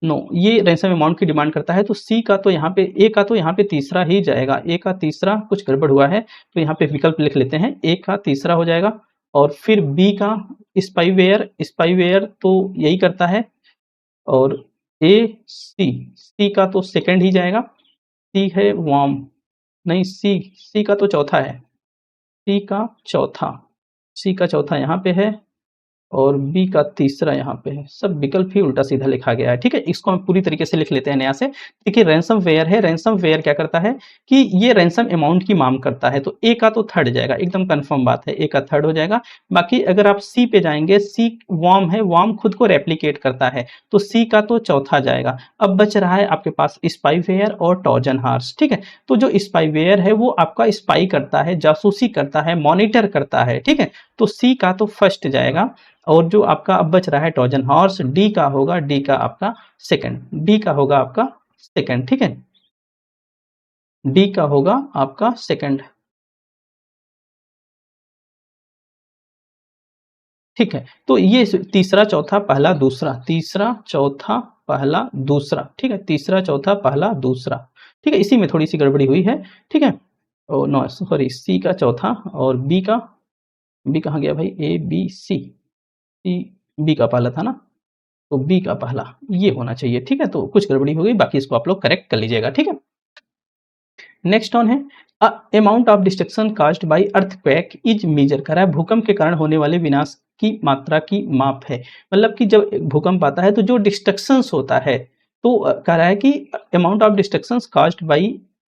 नो, ये रैंसम अमाउंट की डिमांड करता है। तो सी का तो यहाँ पे, ए का तो यहाँ पे तीसरा ही जाएगा, ए का तीसरा, कुछ गड़बड़ हुआ है तो यहाँ पे विकल्प लिख लेते हैं, ए का तीसरा हो जाएगा। और फिर बी का स्पाईवेयर, स्पाईवेयर तो यही करता है। और ए सी, सी का तो सेकंड ही जाएगा, सी है वॉर्म, नहीं सी, सी का तो चौथा है, सी का चौथा, सी का चौथा यहाँ पे है और बी का तीसरा यहाँ पे है। सब विकल्प ही उल्टा सीधा लिखा गया है, ठीक है। इसको हम पूरी तरीके से लिख लेते हैं नया से। देखिए रैंसम वेयर है, रैंसम वेयर क्या करता है कि ये रैंसम अमाउंट की मांग करता है, तो ए का तो थर्ड जाएगा, एकदम कंफर्म बात है, ए का थर्ड हो जाएगा। बाकी अगर आप सी पे जाएंगे, सी वॉर्म है, वॉर्म खुद को रेप्लीकेट करता है, तो सी का तो चौथा जाएगा। अब बच रहा है आपके पास स्पाईवेयर और ट्रोजन हॉर्स, ठीक है। तो जो स्पाईवेयर है वो आपका स्पाई करता है, जासूसी करता है, मॉनिटर करता है, ठीक है। तो सी का तो फर्स्ट जाएगा। और जो आपका अब बच रहा है ट्रोजन हॉर्स, डी का होगा, डी का आपका सेकंड, डी का होगा आपका सेकंड, ठीक है, डी का होगा आपका सेकंड, ठीक है। तो ये तीसरा चौथा पहला दूसरा, तीसरा चौथा पहला दूसरा, ठीक है, तीसरा चौथा पहला दूसरा, ठीक है। इसी में थोड़ी सी गड़बड़ी हुई है, ठीक है। ओ नो सॉरी, सी का चौथा और बी का, बी कहाँ गया भाई, ए बी सी, सी बी का पहला था ना, तो बी का पहला ये होना चाहिए, ठीक है। तो कुछ गड़बड़ी हो गई, बाकी इसको आप लोग करेक्ट कर लीजिएगा, ठीक है। नेक्स्ट ऑन है amount of destruction caused by earthquake is major, कर रहा है भूकंप के कारण होने वाले विनाश की मात्रा की माप है। मतलब कि जब भूकंप आता है तो जो डिस्ट्रक्शंस होता है, तो कह रहा है कि amount of destructions caused bye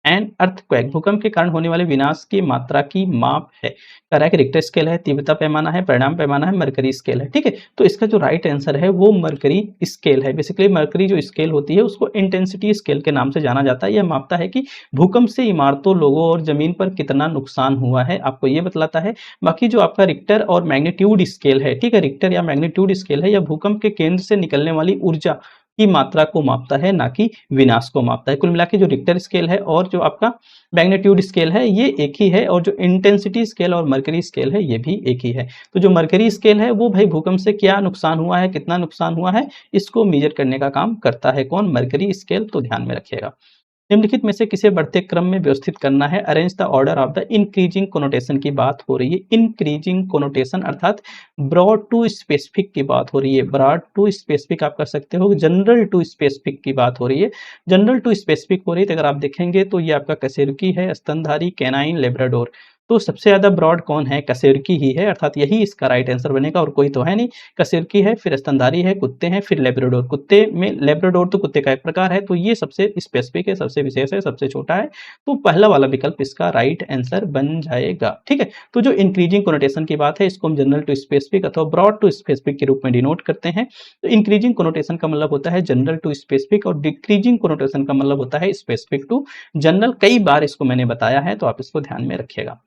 an earthquake, भूकंप के कारण होने वाले विनाश की मात्रा की माप है। कह रहा है कि रिक्टर स्केल है, तीव्रता पैमाना है, परिणाम पैमाना है, मरकरी स्केल है, ठीक है। तो इसका जो राइट आंसर है वो मरकरी स्केल है। बेसिकली मरकरी जो स्केल होती है उसको इंटेंसिटी स्केल के नाम से जाना जाता है। यह मापता है कि भूकंप से इमारतों, लोगों और जमीन पर कितना नुकसान हुआ है, आपको ये बतलाता है। बाकी जो आपका रिक्टर और मैग्नीट्यूड स्केल है, ठीक है, रिक्टर या मैग्नीट्यूड स्केल है, यह भूकंप के केंद्र से निकलने वाली ऊर्जा की मात्रा को मापता है, ना कि विनाश को मापता है। कुल मिला के जो रिक्टर स्केल है और जो आपका मैग्नीट्यूड स्केल है ये एक ही है, और जो इंटेंसिटी स्केल और मरकरी स्केल है ये भी एक ही है। तो जो मरकरी स्केल है वो भाई भूकंप से क्या नुकसान हुआ है, कितना नुकसान हुआ है, इसको मेजर करने का काम करता है कौन, मरकरी स्केल, तो ध्यान में रखिएगा। निम्नलिखित में से किसे बढ़ते क्रम में व्यवस्थित करना है, arrange the order of the increasing connotation की बात हो रही है। इंक्रीजिंग कोनोटेशन अर्थात ब्रॉड टू स्पेसिफिक की बात हो रही है, ब्रॉड टू स्पेसिफिक आप कर सकते हो, जनरल टू स्पेसिफिक की बात हो रही है। जनरल टू स्पेसिफिक हो रही है तो अगर आप देखेंगे तो ये आपका कशेरुकी है, स्तनधारी, कैनाइन, लेब्राडोर। तो सबसे ज्यादा ब्रॉड कौन है, कशेरुकी ही है, अर्थात यही इसका राइट आंसर बनेगा और कोई तो है नहीं। कशेरुकी है, फिर स्तनधारी है, कुत्ते हैं, फिर लेब्राडोर। कुत्ते में लेब्राडोर तो कुत्ते का एक प्रकार है, तो ये सबसे स्पेसिफिक है, सबसे विशेष है, सबसे छोटा है, तो पहला वाला विकल्प इसका राइट आंसर बन जाएगा, ठीक है। तो जो इंक्रीजिंग कोनोटेशन की बात है इसको हम जनरल टू स्पेसिफिक अथवा ब्रॉड टू स्पेसिफिक के रूप में डिनोट करते हैं। तो इंक्रीजिंग कोनोटेशन का मतलब होता है जनरल टू स्पेसिफिक और डिक्रीजिंग कोनोटेशन का मतलब होता है स्पेसिफिक टू जनरल। कई बार इसको मैंने बताया है, तो आप इसको ध्यान में रखिएगा।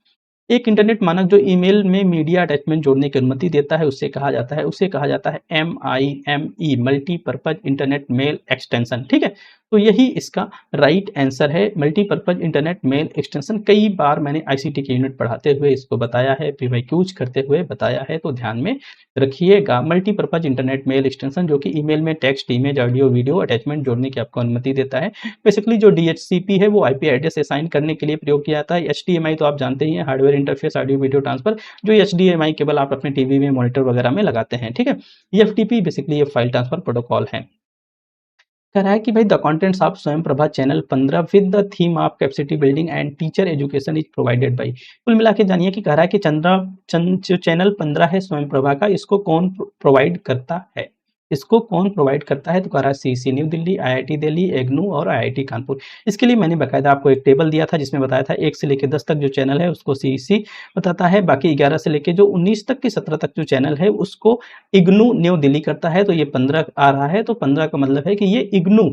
एक इंटरनेट मानक जो ईमेल में मीडिया अटैचमेंट जोड़ने की अनुमति देता है उसे कहा जाता है, उसे कहा जाता है MIME, multipurpose internet mail extension, ठीक है। तो यही इसका राइट आंसर है। मल्टीपर्पज इंटरनेट मेल एक्सटेंशन, कई बार मैंने आईसीटी की यूनिट पढ़ाते हुए इसको बताया है, पीवाईक्यूज करते हुए बताया है, तो ध्यान में रखिएगा। मल्टीपर्पज इंटरनेट मेल एक्सटेंशन जो कि ईमेल में text, image, audio, video attachment जोड़ने की आपको अनुमति देता है। बेसिकली जो डीएचसीपी है वो आईपी एड्रेस असाइन करने के लिए प्रयोग किया जाता है। एचडीएमआई तो आप जानते ही हैं, hardware interface audio video transfer, जो एचडीएमआई केबल आप अपने टीवी में, मॉनिटर वगैरह में लगाते हैं, ठीक है। एफटीपी बेसिकली ये फाइल ट्रांसफर प्रोटोकॉल है। कह रहा है कि भाई द कंटेंट्स ऑफ स्वयं Prabha channel 15 with the theme of capacity building and teacher education is provided by. कुल मिला के जानिए कि कह रहा है कि जो चैनल 15 है स्वयं प्रभा का, इसको कौन प्रोवाइड करता है, इसको कौन प्रोवाइड करता है, तो कह रहा है CEC New Delhi, IIT Delhi, IGNOU और आईआईटी कानपुर। इसके लिए मैंने बाकायदा आपको एक टेबल दिया था जिसमें बताया था 1 से लेकर 10 तक जो चैनल है उसको सीईसी बताता है, बाकी 11 से लेकर जो 19 तक की 17 तक जो चैनल है उसको इग्नू न्यू दिल्ली करता है। तो ये 15 आ रहा है, तो 15 का मतलब है कि ये इग्नू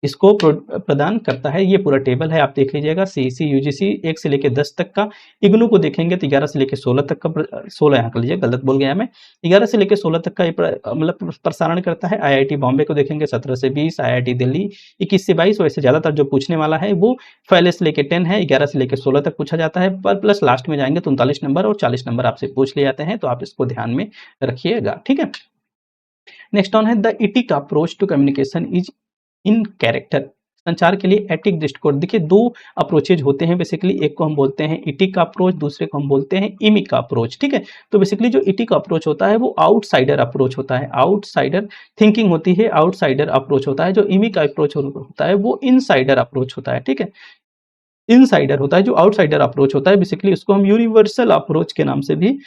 इसको प्रदान करता है। ये पूरा टेबल है, आप देख लीजिएगा। सीईसी यूजीसी 1 से लेकर 10 तक का, इग्नू को देखेंगे तो 11 से लेकर 16 तक का, 16 यहाँ कर लीजिए, गलत बोल गया मैं, 11 से लेकर 16 तक का मतलब प्रसारण करता है। आईआईटी बॉम्बे को देखेंगे 17 से 20, आईआईटी दिल्ली 21 से 22। वैसे ज्यादातर जो पूछने वाला है वो 5 से लेकर 10 है, 11 से लेकर 16 तक पूछा जाता है, पर प्लस लास्ट में जाएंगे तो 39 नंबर और 40 नंबर आपसे पूछ लिए जाते हैं, तो आप इसको ध्यान में रखिएगा, ठीक है। नेक्स्ट ऑन है the ethic approach to communication is in character. संचार के लिए एटिक दृष्टिकोण, देखिए 2 अप्रोचेज होते हैं बेसिकली, एक को हम बोलते हैं इटिक अप्रोच, दूसरे को हम बोलते हैं इमिक अप्रोच, ठीक है। तो बेसिकली जो इटिक अप्रोच होता है वो आउटसाइडर अप्रोच होता है, आउटसाइडर थिंकिंग होती है, आउटसाइडर अप्रोच होता है। जो इमिक अप्रोच होता है वो इनसाइडर अप्रोच होता है, ठीक है। इनसाइडर होता है, जो आउटसाइडर अप्रोच होता है बेसिकली उसको हम यूनिवर्सल अप्रोच के नाम से भी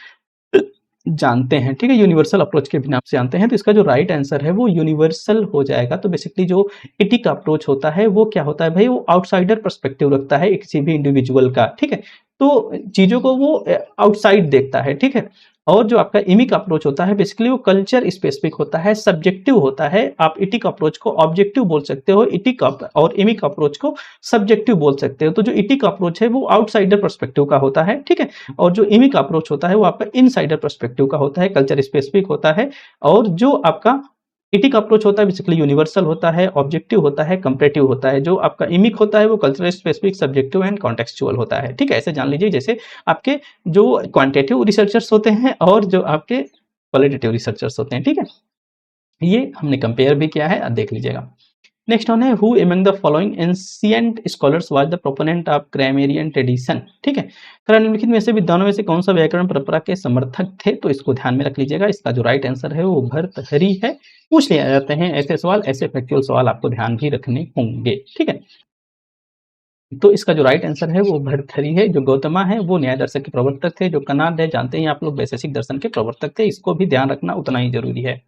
जानते हैं, ठीक है, यूनिवर्सल अप्रोच के भी नाम से जानते हैं। तो इसका जो राइट आंसर है वो यूनिवर्सल हो जाएगा। तो बेसिकली जो इटिक अप्रोच होता है वो क्या होता है भाई, वो आउटसाइडर पर्सपेक्टिव रखता है किसी भी इंडिविजुअल का, ठीक है। तो चीजों को वो आउटसाइड देखता है, ठीक है। और जो आपका इमिक अप्रोच होता है बेसिकली वो कल्चर स्पेसिफिक होता है, सब्जेक्टिव होता है। आप इटिक अप्रोच को ऑब्जेक्टिव बोल सकते हो, इटिक और इमिक अप्रोच को सब्जेक्टिव बोल सकते हो। तो जो इटिक अप्रोच है वो आउटसाइडर पर्सपेक्टिव का होता है, ठीक है। और जो इमिक अप्रोच होता है वो आपका इनसाइडर पर्सपेक्टिव का होता है, कल्चर स्पेसिफिक होता है। और जो आपका इटिक अप्रोच होता है बेसिकली यूनिवर्सल होता है, ऑब्जेक्टिव होता है, कंपैरेटिव होता है। जो आपका इमिक होता है वो cultural specific, subjective and contextual होता है, ठीक है। ऐसे जान लीजिए जैसे आपके जो क्वांटिटेटिव रिसर्चर्स होते हैं और जो आपके क्वालिटेटिव रिसर्चर्स होते हैं, ठीक है। ये हमने कंपेयर भी किया है, अब देख लीजिएगा। नेक्स्ट वन है who among the following ancient scholars was the proponent of grammarian tradition, ठीक है। निम्नलिखित में से विद्वानों में से कौन सा व्याकरण परंपरा के समर्थक थे, तो इसको ध्यान में रख लीजिएगा। इसका जो राइट आंसर है वो भर्तृहरि है। पूछ लिया जाते हैं ऐसे सवाल, ऐसे फैक्चुअल सवाल आपको ध्यान भी रखने होंगे, ठीक है। तो इसका जो राइट आंसर है वो भर्तृहरि है। जो गौतमा है वो न्याय दर्शन के प्रवर्तक थे। जो कनाद है जानते हैं आप लोग, वैशेषिक दर्शन के प्रवर्तक थे। इसको भी ध्यान रखना उतना ही जरूरी है।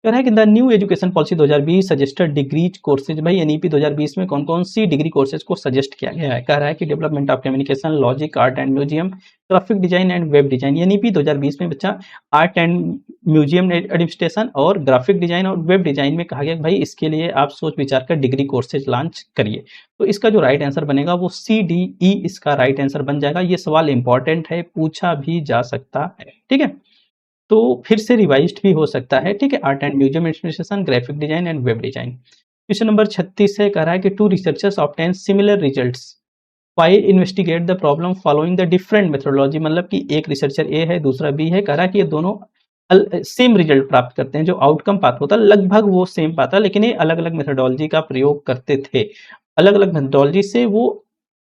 कह रहा है कि the new education policy 2020 suggested degrees courses, भाई एनईपी 2020 में कौन कौन सी डिग्री कोर्सेज को सजेस्ट किया गया है। कह रहा है कि development of communication, logic, art and museum, graphic design and web design. NEP 2020 में बच्चा आर्ट एंड म्यूजियम एडमिनिस्ट्रेशन और ग्राफिक डिजाइन और वेब डिजाइन में कहा गया भाई इसके लिए आप सोच विचार कर डिग्री कोर्सेज लॉन्च करिए। तो इसका जो राइट आंसर बनेगा वो CDE इसका राइट आंसर बन जाएगा। ये सवाल इंपॉर्टेंट है, पूछा भी जा सकता है, ठीक है। तो फिर से रिवाइज्ड भी हो सकता है, ठीक है। Art and museum administration, graphic design and web design. Question number 36 है, कह रहा है कि 2 researchers obtain similar results while investigate the problem following the different methodology. मतलब कि एक रिसर्चर ए है, दूसरा बी है। कह रहा है कि ये दोनों सेम रिजल्ट प्राप्त करते हैं, जो आउटकम पाता होता है लगभग वो सेम पाता, लेकिन ये अलग अलग मेथोडोलॉजी का प्रयोग करते थे। अलग अलग मेथोडोलॉजी से वो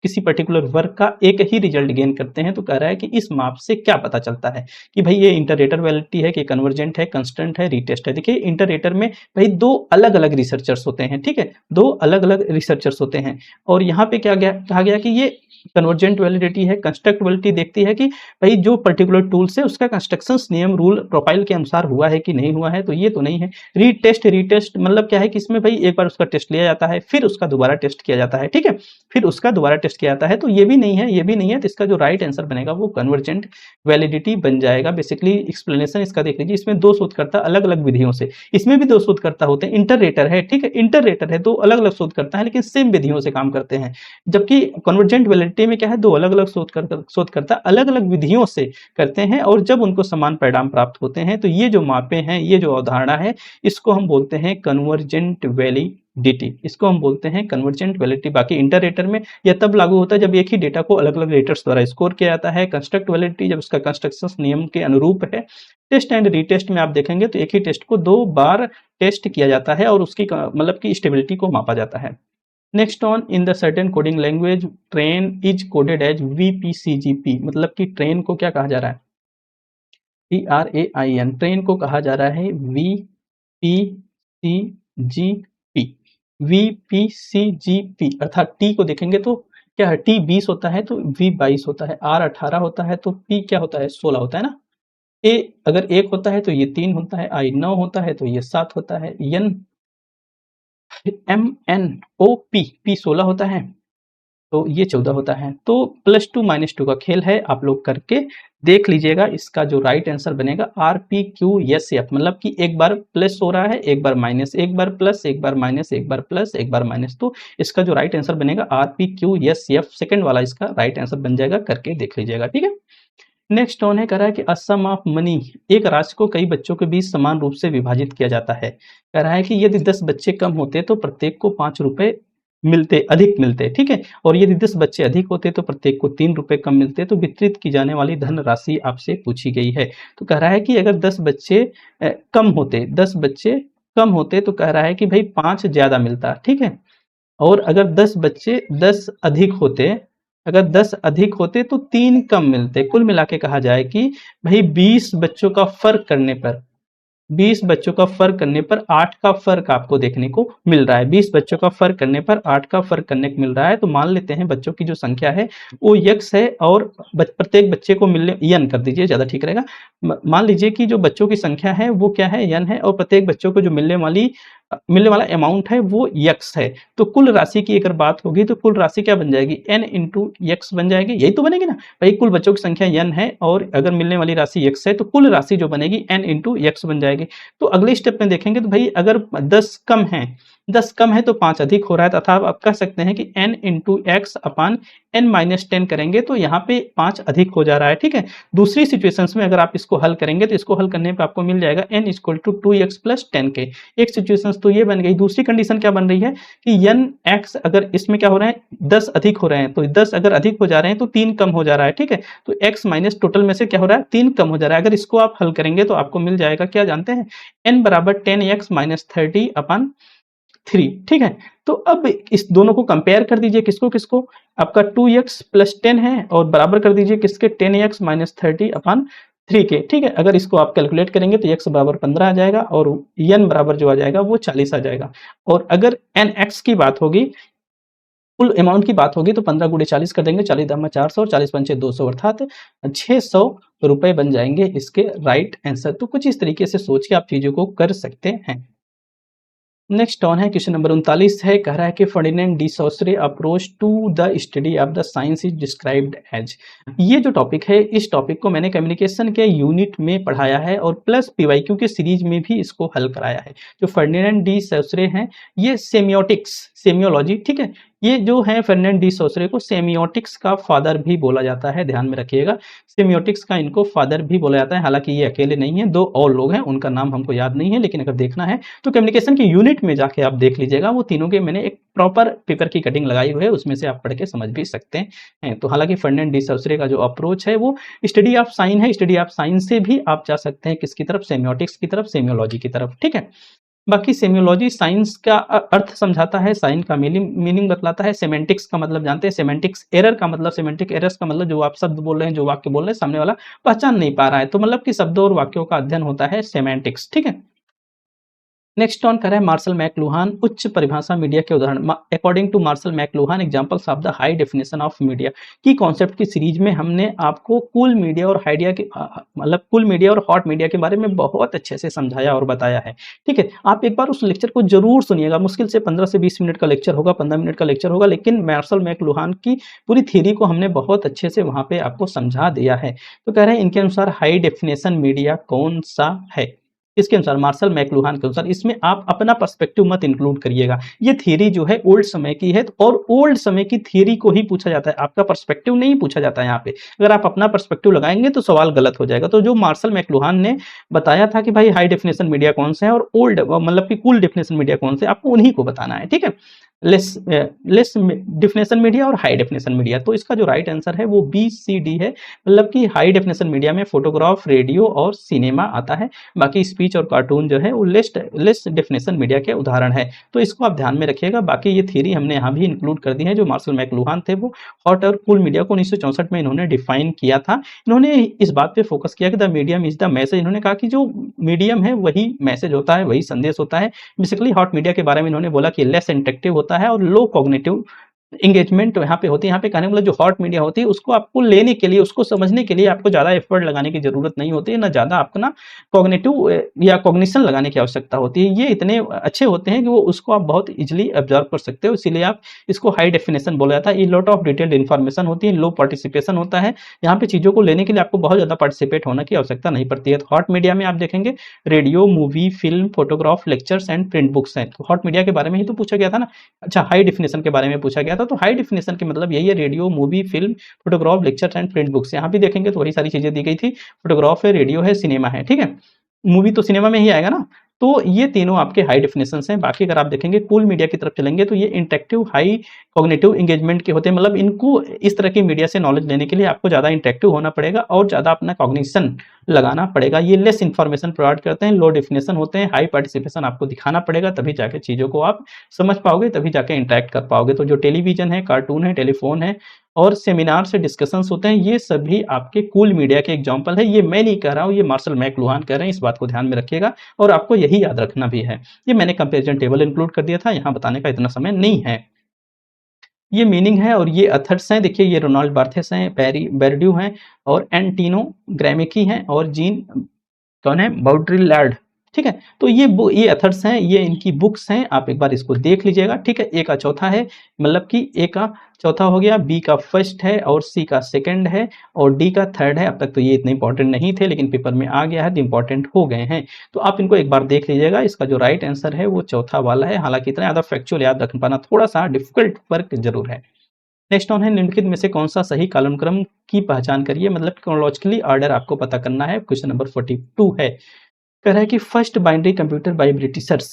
किसी पर्टिकुलर वर्क का एक ही रिजल्ट गेन करते हैं। तो कह रहा है कि इस माप से क्या पता चलता है कि भाई ये इंटररेटर वैलिडिटी है कि कन्वर्जेंट है, कंस्टेंट है, रीटेस्ट है। देखिए इंटररेटर में भाई 2 अलग अलग रिसर्चर्स होते हैं, ठीक है, 2 अलग अलग रिसर्चर्स होते हैं। और यहाँ पे क्या कहा गया कि ये कन्वर्जेंट वैलिडिटी है, कंस्ट्रक्ट वैलिडिटी देखती है कि भाई जो पर्टिकुलर टूल से उसका कंस्ट्रक्शन नियम, रूल, प्रोफाइल के अनुसार हुआ है कि नहीं हुआ है। तो ये तो नहीं है। रीटेस्ट मतलब क्या है कि इसमें भाई एक बार उसका टेस्ट लिया जाता है, फिर उसका दोबारा टेस्ट किया जाता है, ठीक है, फिर उसका दोबारा टेस्ट किया जाता है। तो ये भी नहीं है, ये भी नहीं है। तो इसका जो राइट आंसर बनेगा वो कन्वर्जेंट वैलिडिटी बन जाएगा। बेसिकली एक्सप्लेनेशन इसका देख लीजिए, इसमें 2 शोधकर्ता अलग अलग विधियों से, इसमें भी 2 शोधकर्ता होते हैं, इंटररेटर है, ठीक है, इंटररेटर है, 2 अलग अलग शोधकर्ता है लेकिन सेम विधियों से काम करते हैं। जबकि कन्वर्जेंट वैलिडिटी में क्या है, 2 अलग अलग शोधकर्ता अलग अलग विधियों से करते हैं और जब उनको समान परिणाम प्राप्त होते हैं। तो ये जो मापे हैं, ये जो अवधारणा है, इसको हम बोलते हैं कन्वर्जेंट वैलिडिटी, dt, इसको हम बोलते हैं कन्वर्जेंट वैलिडिटी। बाकी इंटररेटर में यह तब लागू होता है जब एक ही डेटा को अलग अलग रेटर्स द्वारा स्कोर किया जाता है। कंस्ट्रक्ट वैलिडिटी जब उसका कंस्ट्रक्शन नियम के अनुरूप है। टेस्ट एंड रीटेस्ट में आप देखेंगे तो एक ही टेस्ट को 2 बार टेस्ट किया जाता है और उसकी मतलब की स्टेबिलिटी को मापा जाता है। Next on, in the certain coding language train is coded as VPCGP, मतलब कि ट्रेन को क्या कहा जा रहा है, TRAIN, ट्रेन को कहा जा रहा है VPCGP। VPCGP अर्थात टी को देखेंगे तो क्या है, टी 20 होता है तो V 22 होता है, R 18 होता है तो P क्या होता है, 16 होता है ना। ए अगर 1 होता है तो ये 3 होता है, I 9 होता है तो ये 7 होता है, MNOP P 16 होता है तो ये 14 होता है। तो +2 -2 का खेल है, आप लोग करके देख लीजिएगा। इसका जो राइट आंसर बनेगा RPQSF, मतलब कि एक बार प्लस हो रहा है, एक बार माइनस, एक बार प्लस, एक बार माइनस, एक बार प्लस, एक बार माइनस। तो इसका जो राइट आंसर बनेगा RPQSF, सेकंड वाला इसका राइट आंसर बन जाएगा, करके देख लीजिएगा, ठीक है। नेक्स्ट ऑन है, कह रहा है कि अ सम ऑफ मनी, एक राशि को कई बच्चों के बीच समान रूप से विभाजित किया जाता है। कह रहा है कि यदि 10 बच्चे कम होते तो प्रत्येक को 5 रुपए मिलते, अधिक मिलते, ठीक है। और यदि 10 बच्चे अधिक होते तो प्रत्येक को 3 रुपए कम मिलते। तो वितरित की जाने वाली धन राशि आपसे पूछी गई है। तो कह रहा है कि अगर 10 बच्चे कम होते, 10 बच्चे कम होते तो कह रहा है कि भाई 5 ज्यादा मिलता, ठीक है। और अगर 10 बच्चे 10 अधिक होते, अगर 10 अधिक होते तो 3 कम मिलते। कुल मिला के कहा जाए कि भाई 20 बच्चों का फ़र्क करने पर, 20 बच्चों का फ़र्क करने पर 8 का फ़र्क आपको देखने को मिल रहा है। 20 बच्चों का फ़र्क करने पर 8 का फ़र्क करने को मिल रहा है। तो मान लेते हैं बच्चों की जो संख्या है वो x है और प्रत्येक बच्चे को मिलने n कर दीजिए, ज़्यादा ठीक रहेगा। मान लीजिए कि जो बच्चों की संख्या है वो क्या है, n है, और प्रत्येक बच्चों को जो मिलने वाला अमाउंट है वो x है। तो कुल राशि की अगर बात होगी तो कुल राशि क्या बन जाएगी, n इंटू x बन जाएगी। यही तो बनेगी ना भाई, कुल बच्चों की संख्या n है और अगर मिलने वाली राशि x है तो कुल राशि जो बनेगी n इंटू x बन जाएगी। तो अगले स्टेप में देखेंगे तो भाई अगर 10 कम है, 10 कम है तो 5 अधिक हो रहा है, तथा आप कह सकते हैं कि n इंटू एक्स अपान n-10 करेंगे तो यहाँ पे 5 अधिक हो जा रहा है, ठीक है। दूसरी सिचुएशंस में अगर आप इसको हल करेंगे तो इसको हल करने पे आपको मिल जाएगा n equal to 2x plus 10 के। एक सिचुएशंस तो ये बन गई। दूसरी कंडीशन क्या बन रही है कि n(x) अगर इसमें क्या हो रहा है, 10 अधिक हो रहे हैं, तो 10 अगर अधिक हो जा रहे हैं तो 3 कम हो जा रहा है, ठीक है। तो x माइनस टोटल में से क्या हो रहा है, 3 कम हो जा रहा है। अगर इसको आप हल करेंगे तो आपको मिल जाएगा, क्या जानते हैं, n बराबर 10x माइनस 30 अपान 3, ठीक है। तो अब इस दोनों को कंपेयर कर दीजिए, किसको किसको, आपका 2x प्लस 10 है और बराबर कर दीजिए किसके, 10x माइनस 30 अपान 3 के, ठीक है। अगर इसको आप कैलकुलेट करेंगे तो x बराबर 15 आ जाएगा और n बराबर जो आ जाएगा वो 40 आ जाएगा। और अगर nx की बात होगी, कुल अमाउंट की बात होगी तो 15 गुणे 40 कर देंगे, 40 दाम में 400 और 40 पंचे 200 अर्थात 600 रुपए बन जाएंगे इसके राइट आंसर। तो कुछ इस तरीके से सोच के आप चीजों को कर सकते हैं। नेक्स्ट ऑन है, क्वेश्चन नंबर 39 है, कह रहा है कि Ferdinand de Saussure approach to the study of the science is described as. ये जो टॉपिक है, इस टॉपिक को मैंने कम्युनिकेशन के यूनिट में पढ़ाया है और प्लस पीवाईक्यू के सीरीज में भी इसको हल कराया है। जो फर्डिनेंड डी सॉसरे हैं ये सेमियोटिक्स, सेमियोलॉजी, ठीक है, ये जो है फर्डिनेंड डी सॉसरे को सेमियोटिक्स का फादर भी बोला जाता है, ध्यान में रखिएगा। सेमियोटिक्स का इनको फादर भी बोला जाता है। हालांकि ये अकेले नहीं है, 2 और लोग हैं, उनका नाम हमको याद नहीं है, लेकिन अगर देखना है तो कम्युनिकेशन की यूनिट में जाके आप देख लीजिएगा। वो तीनों के मैंने एक प्रॉपर पेपर की कटिंग लगाई हुई है, उसमें से आप पढ़ के समझ भी सकते हैं। तो हालांकि फर्डिनेंड डी सॉसरे का जो अप्रोच है वो स्टडी ऑफ साइन है, स्टडी ऑफ साइन से भी आप जा सकते हैं किसकी तरफ, सेमियोटिक्स की तरफ, सेमियोलॉजी की तरफ, ठीक है। बाकी सेमियोलॉजी साइंस का अर्थ समझाता है, साइन का मीनिंग बतलाता है। सेमेंटिक्स का मतलब जानते हैं, सेमेंटिक्स एरर का मतलब, सेमेंटिक एरर्स का मतलब जो आप शब्द बोल रहे हैं, जो वाक्य बोल रहे हैं, सामने वाला पहचान नहीं पा रहा है, तो मतलब कि शब्दों और वाक्यों का अध्ययन होता है सेमेंटिक्स, ठीक है। नेक्स्ट ऑन कर रहा है मार्शल मैकलुहान उच्च परिभाषा मीडिया के उदाहरण। According to Marshall McLuhan examples of the high definition of media की कॉन्सेप्ट की सीरीज में हमने आपको कूल मीडिया और हाइडिया के मतलब कूल मीडिया और हॉट मीडिया के बारे में बहुत अच्छे से समझाया और बताया है, ठीक है। आप एक बार उस लेक्चर को जरूर सुनिएगा, मुश्किल से 15 से 20 मिनट का लेक्चर होगा, 15 मिनट का लेक्चर होगा, लेकिन मार्शल मैकलुहान की पूरी थ्योरी को हमने बहुत अच्छे से वहां पे आपको समझा दिया है। तो कह रहे हैं इनके अनुसार हाई डेफिनेशन मीडिया कौन सा है। इसके अनुसार मार्शल मैकलुहान के अनुसार इसमें आप अपना पर्सपेक्टिव मत इंक्लूड करिएगा। ये थ्योरी जो है ओल्ड समय की है और ओल्ड समय की थ्योरी को ही पूछा जाता है, आपका पर्सपेक्टिव नहीं पूछा जाता है यहाँ पे। अगर आप अपना पर्सपेक्टिव लगाएंगे तो सवाल गलत हो जाएगा। तो जो मार्शल मैकलुहान ने बताया था कि भाई हाई डेफिनेशन मीडिया कौन से है और ओल्ड मतलब कि कूल डेफिनेशन मीडिया कौन से, आपको उन्हीं को बताना है, ठीक है। लेस लेस डेफिनेशन मीडिया और हाई डेफिनेशन मीडिया। तो इसका जो राइट आंसर है वो बी सी डी है, मतलब कि हाई डेफिनेशन मीडिया में फोटोग्राफ, रेडियो और सिनेमा आता है। बाकी स्पीच और कार्टून जो है वो लेस डेफिनेशन मीडिया के उदाहरण है। तो इसको आप ध्यान में रखिएगा। बाकी ये थ्योरी हमने यहाँ भी इंक्लूड कर दी है। जो मार्शल मैकलुहान थे वो हॉट और कूल मीडिया को 1964 में इन्होंने डिफाइन किया था। इन्होंने इस बात पे फोकस किया कि the medium is the message. इन्होंने कहा कि जो मीडियम है वही मैसेज होता है, वही संदेश होता है। बेसिकली हॉट मीडिया के बारे में इन्होंने बोला कि लेस इंटरेक्टिव होता है और लो कॉग्निटिव एंगेजमेंट यहाँ पे होती है। यहाँ पे कहने मतलब जो हॉट मीडिया होती है उसको आपको लेने के लिए, उसको समझने के लिए आपको ज़्यादा एफर्ट लगाने की जरूरत नहीं होती है, ना ज़्यादा आपको ना कॉग्निटिव या कॉग्निशन लगाने की आवश्यकता होती है। ये इतने अच्छे होते हैं कि वो उसको आप बहुत इजीली ऑब्जर्व कर सकते हो, इसीलिए आप इसको हाई डेफिनेशन बोला जाता है। ये लॉट ऑफ डिटेल्ड इन्फॉर्मेशन होती है, लो पार्टिसिपेशन होता है। यहाँ पे चीज़ों को लेने के लिए आपको बहुत ज़्यादा पार्टिसिपेट होने की आवश्यकता नहीं पड़ती है। तो हॉट मीडिया में आप देखेंगे radio, movie, film, photograph, lectures and print books हैं। तो हॉट मीडिया के बारे में ही तो पूछा गया था ना। अच्छा, हाई डेफिनेशन के बारे में पूछा गया था। तो हाई डेफिनेशन के मतलब यही है, radio, movie, film, photograph, lectures and print books. यहाँ भी देखेंगे तो वही सारी चीजें दी गई थी। फोटोग्राफ है, रेडियो है, सिनेमा है, ठीक है। मूवी तो सिनेमा में ही आएगा ना। तो ये तीनों आपके हाई डेफिनेशन हैं। बाकी अगर आप देखेंगे कूल मीडिया की तरफ चलेंगे तो ये इंटरेक्टिव, हाई कॉग्निटिव एंगेजमेंट के होते हैं। मतलब इनको इस तरह की मीडिया से नॉलेज लेने के लिए आपको ज़्यादा इंटरेक्टिव होना पड़ेगा और ज़्यादा अपना कॉग्निशन लगाना पड़ेगा। ये लेस इन्फॉर्मेशन प्रोवाइड करते हैं, लो डेफिनेशन होते हैं, हाई पार्टिसिपेशन आपको दिखाना पड़ेगा, तभी जाके चीज़ों को आप समझ पाओगे, तभी जाके इंटरेक्ट कर पाओगे। तो जो टेलीविजन है, कार्टून है, टेलीफोन है और सेमिनार से डिस्कशंस होते हैं, ये सभी आपके कूल मीडिया के एग्जाम्पल है। ये मैं नहीं कह रहा हूँ, ये मार्शल मैकलुहान कह रहे हैं। इस बात को ध्यान में रखिएगा और आपको यही याद रखना भी है। ये मैंने कंपैरिजन टेबल इंक्लूड कर दिया था, यहाँ बताने का इतना समय नहीं है। ये मीनिंग है और ये अथर्स हैं। देखिए ये रोनाल्ड बार्थेस हैं, पेरी बेरड्यू हैं और एंटीनो ग्रामेकी हैं और जीन कौन है, बाउड्रिलैर्ड, ठीक है। तो ये अथर्स हैं, ये इनकी बुक्स हैं, आप एक बार इसको देख लीजिएगा, ठीक है। ए का चौथा है, मतलब कि ए का चौथा हो गया, बी का फर्स्ट है और सी का सेकंड है और डी का थर्ड है। अब तक तो ये इतने इंपॉर्टेंट नहीं थे लेकिन पेपर में आ गया है तो इंपॉर्टेंट हो गए हैं। तो आप इनको एक बार देख लीजिएगा। इसका जो राइट आंसर है वो चौथा वाला है। हालांकि इतना ज़्यादा फैक्चुअल याद रख पाना थोड़ा सा डिफिकल्ट वर्क जरूर है। नेक्स्ट ऑन है, निम्नलिखित में से कौन सा सही कालानुक्रम की पहचान करिए, मतलब क्रोनोलॉजिकली ऑर्डर आपको पता करना है। क्वेश्चन नंबर 42 है, कह रहा है कि first binary computer by Britishers,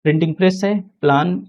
printing press है, प्लान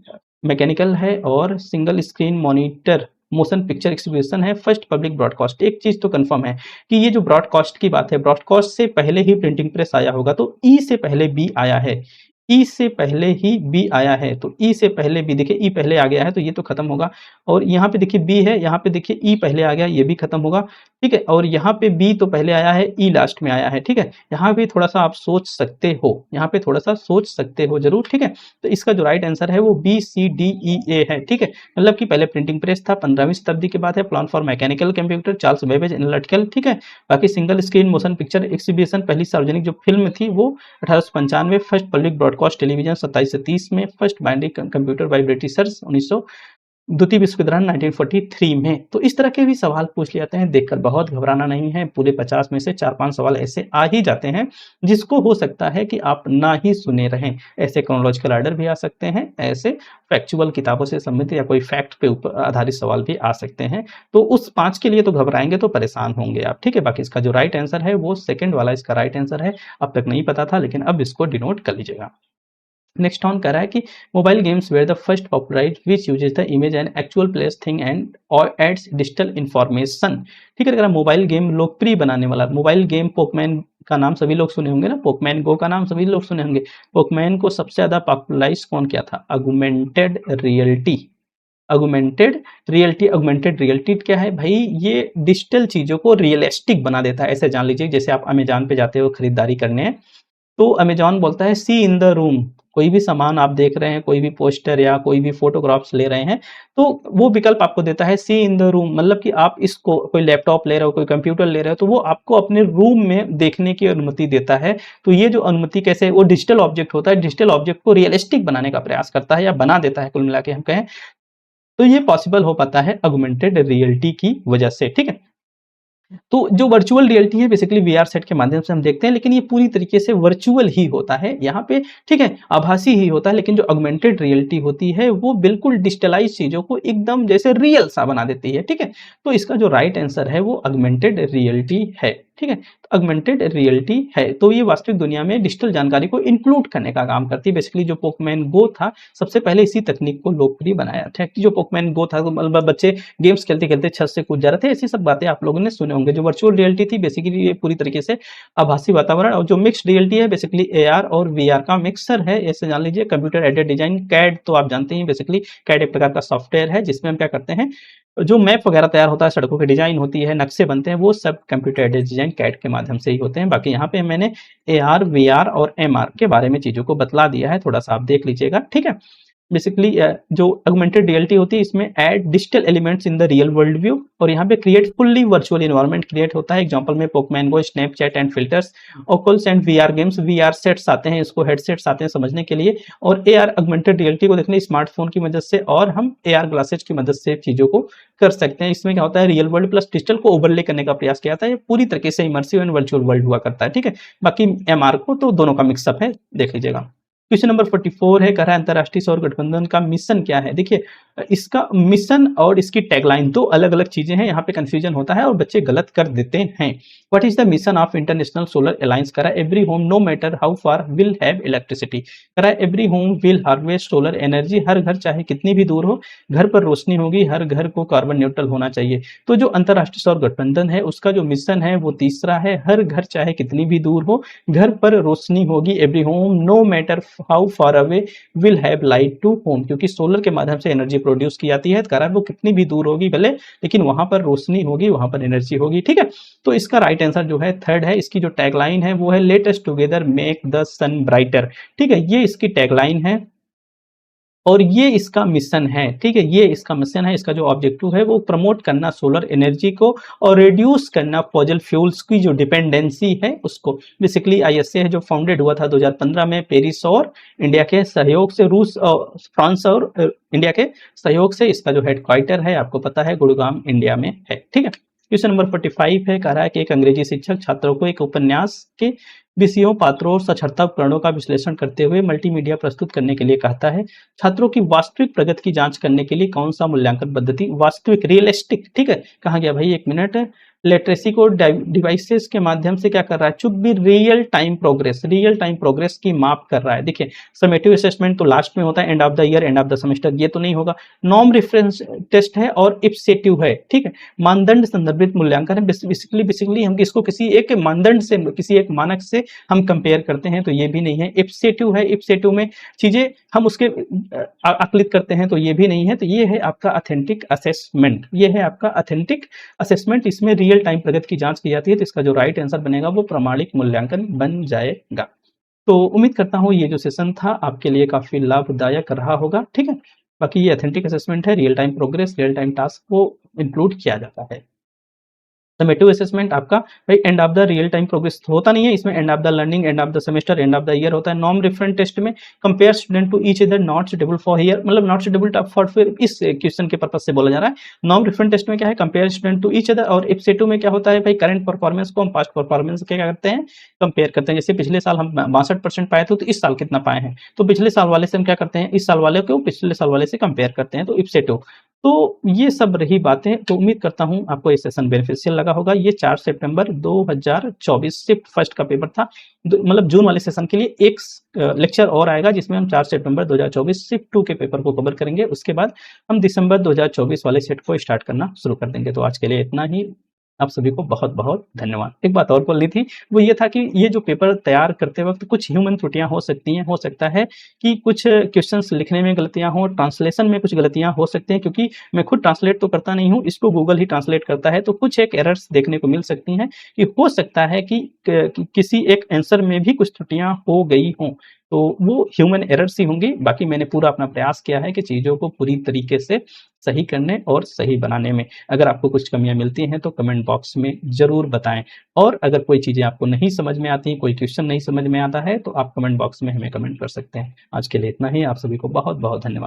मैकेनिकल है और single screen monitor motion picture exhibition है, फर्स्ट पब्लिक ब्रॉडकास्ट। एक चीज तो कंफर्म है कि ये जो ब्रॉडकास्ट की बात है, ब्रॉडकास्ट से पहले ही प्रिंटिंग प्रेस आया होगा। तो ई से पहले बी आया है, ई से पहले ही बी आया है। तो ई से पहले बी, देखिए ई पहले आ गया है तो ये तो खत्म होगा। और यहाँ पे देखिए बी है, यहाँ पे देखिए ई पहले आ गया, ये भी खत्म होगा, ठीक है। और यहाँ पे बी तो पहले आया है, ई लास्ट में आया है, ठीक है। यहाँ भी थोड़ा सा आप सोच सकते हो, यहाँ पे थोड़ा सा सोच सकते हो जरूर, ठीक है। तो इसका जो राइट आंसर है वो बी सी डी ई ए है, ठीक है। मतलब कि पहले प्रिंटिंग प्रेस था, 15वीं शताब्दी के बाद है plan for mechanical computer, Charles Babbage analytical, ठीक है। बाकी single screen motion picture exhibition, पहली सार्वजनिक जो फिल्म थी वो 1895, फर्स्ट पब्लिक ब्रॉडकास्ट टेलीविजन 27 से 30 में, first binary computer by Britishers 1900, द्वितीय विश्व युद्ध 1943 में। तो इस तरह के भी सवाल पूछ लिए जाते हैं, देखकर बहुत घबराना नहीं है। पूरे 50 में से 4-5 सवाल ऐसे आ ही जाते हैं जिसको हो सकता है कि आप ना ही सुने रहें। ऐसे क्रोनोलॉजिकल ऑर्डर भी आ सकते हैं, ऐसे फैक्चुअल किताबों से संबंधित या कोई फैक्ट पे ऊपर आधारित सवाल भी आ सकते हैं। तो उस 5 के लिए तो घबराएंगे तो परेशान होंगे आप, ठीक है। बाकी इसका जो राइट आंसर है वो सेकंड वाला इसका राइट आंसर है। अब तक नहीं पता था लेकिन अब इसको डिनोट कर लीजिएगा। नेक्स्ट ऑन कर रहा है कि mobile games were the first popularize which uses the image and actual place thing and और एड्स डिजिटल इन्फॉर्मेशन, ठीक है। अगर मोबाइल गेम लोकप्रिय बनाने वाला मोबाइल गेम, पोकमैन का नाम सभी लोग सुने होंगे ना, पोकमैन गो का नाम सभी लोग सुने होंगे। पोकमैन को सबसे ज्यादा पॉपुलराइज कौन किया था, ऑगमेंटेड रियलिटी। ऑगमेंटेड रियलिटी क्या है भाई, ये डिजिटल चीजों को रियलिस्टिक बना देता है। ऐसे जान लीजिए जैसे आप अमेजॉन पे जाते हो खरीदारी करने, तो अमेजॉन बोलता है सी इन द रूम, कोई भी सामान आप देख रहे हैं, कोई भी पोस्टर या कोई भी फोटोग्राफ्स ले रहे हैं, तो वो विकल्प आपको देता है सी इन द रूम। मतलब कि आप इसको, कोई लैपटॉप ले रहे हो, कोई कंप्यूटर ले रहे हो, तो वो आपको अपने रूम में देखने की अनुमति देता है। तो ये जो अनुमति कैसे, वो डिजिटल ऑब्जेक्ट होता है, डिजिटल ऑब्जेक्ट को रियलिस्टिक बनाने का प्रयास करता है या बना देता है, कुल मिला के हम कहें तो ये पॉसिबल हो पाता है ऑगमेंटेड रियलिटी की वजह से, ठीक है। तो जो वर्चुअल रियलिटी है बेसिकली वीआर सेट के माध्यम से हम देखते हैं, लेकिन ये पूरी तरीके से वर्चुअल ही होता है यहाँ पे, ठीक है, आभासी ही होता है। लेकिन जो ऑगमेंटेड रियलिटी होती है वो बिल्कुल डिजिटलाइज चीजों को एकदम जैसे रियल सा बना देती है, ठीक है। तो इसका जो राइट आंसर है वो ऑगमेंटेड रियलिटी है, ठीक है। तो ऑगमेंटेड रियलिटी है, तो ये वास्तविक दुनिया में डिजिटल जानकारी को इंक्लूड करने का काम करती है। बेसिकली जो पोकेमॉन गो था सबसे पहले इसी तकनीक को लोकप्रिय बनाया था। जो पोकेमॉन गो था मतलब बच्चे गेम्स खेलते खेलते छत से कूद जा रहे थे, ऐसी सब बातें आप लोगों ने सुने होंगे। जो वर्चुअल रियलिटी थी बेसिकली ये पूरी तरीके से आभासी वातावरण, और जो मिक्स्ड रियलिटी है बेसिकली एआर और वीआर का मिक्सर है, ऐसे जान लीजिए। कंप्यूटर एडेड डिजाइन कैड तो आप जानते हैं, बेसिकली कैड एक प्रकार का सॉफ्टवेयर है जिसमें हम क्या करते हैं, जो मैप वगैरह तैयार होता है, सड़कों की डिजाइन होती है, नक्शे बनते हैं, वो सब कंप्यूटर एडेड डिजाइन कैड के माध्यम से ही होते हैं। बाकी यहाँ पे मैंने एआर वीआर और एमआर के बारे में चीजों को बतला दिया है, थोड़ा सा आप देख लीजिएगा, ठीक है। बेसिकली जो ऑगमेंटेड रियलिटी होती है इसमें add digital elements in the real world view, और यहाँ पे create fully virtual environment create होता है। एग्जांपल में Pokemon Go, Snapchat and filters, Oculus and VR games, VR sets आते हैं, इसको हेडसेट्स आते हैं समझने के लिए, और एआर ऑगमेंटेड रियलिटी को देखने स्मार्टफोन की मदद से, और हम एआर ग्लासेज की मदद से चीजों को कर सकते हैं। इसमें क्या होता है, रियल वर्ल्ड प्लस डिजिटल को ओवरले करने का प्रयास किया जाता है। ये पूरी तरीके से इमर्सिव एंड वर्चुअल वर्ल्ड हुआ करता है, ठीक है। बाकी एमआर को तो दोनों का मिक्सअप है, देख लीजिएगा। क्वेश्चन नंबर 44 है, कह रहा है अंतरराष्ट्रीय सौर गठबंधन का मिशन क्या है। देखिए इसका मिशन और इसकी टैगलाइन दो अलग अलग चीजें हैं, यहाँ पे कंफ्यूजन होता है और बच्चे गलत कर देते हैं। What is the mission of international solar alliance, कह रहा है every home no matter how far will have electricity, कह रहा है every home will harvest solar energy, हर घर चाहे कितनी भी दूर हो घर पर रोशनी होगी, हर घर को कार्बन न्यूट्रल होना चाहिए। तो जो अंतरराष्ट्रीय सौर गठबंधन है उसका जो मिशन है वो तीसरा है, हर घर चाहे कितनी भी दूर हो घर पर रोशनी होगी, every home no matter how far away will have light to home, क्योंकि सोलर के माध्यम से एनर्जी प्रोड्यूस की जाती है, कारण वो कितनी भी दूर होगी भले, लेकिन वहां पर रोशनी होगी, वहां पर एनर्जी होगी, ठीक है। तो इसका राइट आंसर जो है थर्ड है। इसकी जो टैगलाइन है वो है let us together make the sun brighter, ठीक है, ये इसकी टैगलाइन है और ये इसका मिशन है, ठीक है, ये इसका मिशन है। इसका जो ऑब्जेक्टिव है वो प्रमोट करना सोलर एनर्जी को और रिड्यूस करना फॉसिल फ्यूल्स की जो डिपेंडेंसी है उसको। बेसिकली आईएसए है जो फाउंडेड हुआ था 2015 में पेरिस और इंडिया के सहयोग से, रूस फ्रांस और इंडिया के सहयोग से। इसका जो हेडक्वार्टर है आपको पता है गुड़गांव इंडिया में है, ठीक है। क्वेश्चन नंबर 45 है, कह रहा है कि एक अंग्रेजी शिक्षक छात्रों को एक उपन्यास के विषयों, पात्रों और साक्षरता उपकरणों का विश्लेषण करते हुए मल्टीमीडिया प्रस्तुत करने के लिए कहता है। छात्रों की वास्तविक प्रगति की जांच करने के लिए कौन सा मूल्यांकन पद्धति, वास्तविक रियलिस्टिक, ठीक है, कहा गया भाई, एक मिनट, लिटरेसी को डिवाइसेस के माध्यम से क्या कर रहा है, चुप भी रियल टाइम प्रोग्रेस की माप कर रहा है। देखिए समेटिव असेसमेंट तो लास्ट में होता है, and of the year, and of the semester, ये तो नहीं होगा। नॉर्म रेफरेंस टेस्ट है और इप्सेटिव है, ठीक है, मानदंड संदर्भित मूल्यांकन है। बेसिकली हम इसको किसी एक मानदंड से, किसी एक मानक से हम कंपेयर करते हैं, तो ये भी नहीं है। इप्सेटिव है, इप्सेटिव में चीजें हम उसके आकलित करते हैं, तो ये भी नहीं है। तो ये है आपका ऑथेंटिक असेसमेंट, ये है आपका ऑथेंटिक असेसमेंट, इसमें रियल टाइम प्रगति की जांच की जाती है। तो इसका जो राइट आंसर बनेगा वो प्रामाणिक मूल्यांकन बन जाएगा। तो उम्मीद करता हूं ये जो सेशन था आपके लिए काफी लाभदायक रहा होगा, ठीक है। बाकी ये ऑथेंटिक असेसमेंट है, real time progress, real time task को इंक्लूड किया जाता है। समेटिव असेसमेंट आपका भाई end of the real time progress होता नहीं है, इसमें end of the learning, end of the semester, end of the year होता है। नॉर्म रेफरेंस टेस्ट में compare student to each other not suitable for here, मतलब नॉट सुटेबल फॉर, फिर इस क्वेश्चन के पर्पज से बोला जा रहा है। नॉर्म रेफरेंस टेस्ट में क्या है, compare student to each other, और इप्सेटिव में क्या होता है भाई, करंट परफॉर्मेंस को हम पास्ट परफॉर्मेंस के क्या करते हैं, कंपेयर करते हैं। जैसे पिछले साल हम 62% पाए थे, तो इस साल कितना पाए हैं, तो पिछले साल वाले से हम क्या करते हैं, इस साल वाले को पिछले साल वाले से कंपेयर करते हैं, तो इप्सेटिव। तो ये सब रही बातें। तो उम्मीद करता हूं आपको ये सेशन बेनिफिशियल लगा होगा। ये 4 सितंबर 2024 शिफ्ट फर्स्ट का पेपर था, मतलब जून वाले सेशन के लिए एक लेक्चर और आएगा जिसमें हम 4 सितंबर 2024 शिफ्ट 2 के पेपर को कवर करेंगे। उसके बाद हम दिसंबर 2024 वाले सेट को स्टार्ट करना शुरू कर देंगे। तो आज के लिए इतना ही। आप सभी को बहुत बहुत धन्यवाद। एक बात और बोलनी थी, वो ये था कि ये जो पेपर तैयार करते वक्त कुछ ह्यूमन त्रुटियां हो सकती हैं। हो सकता है कि कुछ क्वेश्चंस लिखने में गलतियां हो, ट्रांसलेशन में कुछ गलतियां हो सकती हैं, क्योंकि मैं खुद ट्रांसलेट तो करता नहीं हूँ, इसको गूगल ही ट्रांसलेट करता है। तो कुछ एक एरर्स देखने को मिल सकती हैं कि हो सकता है कि किसी एक आंसर में भी कुछ त्रुटियां हो गई हों, तो वो ह्यूमन एरर्स ही होंगी। बाकी मैंने पूरा अपना प्रयास किया है कि चीज़ों को पूरी तरीके से सही करने और सही बनाने में। अगर आपको कुछ कमियां मिलती हैं तो कमेंट बॉक्स में ज़रूर बताएं, और अगर कोई चीज़ें आपको नहीं समझ में आती, कोई क्वेश्चन नहीं समझ में आता है, तो आप कमेंट बॉक्स में हमें कमेंट कर सकते हैं। आज के लिए इतना ही। आप सभी को बहुत बहुत धन्यवाद।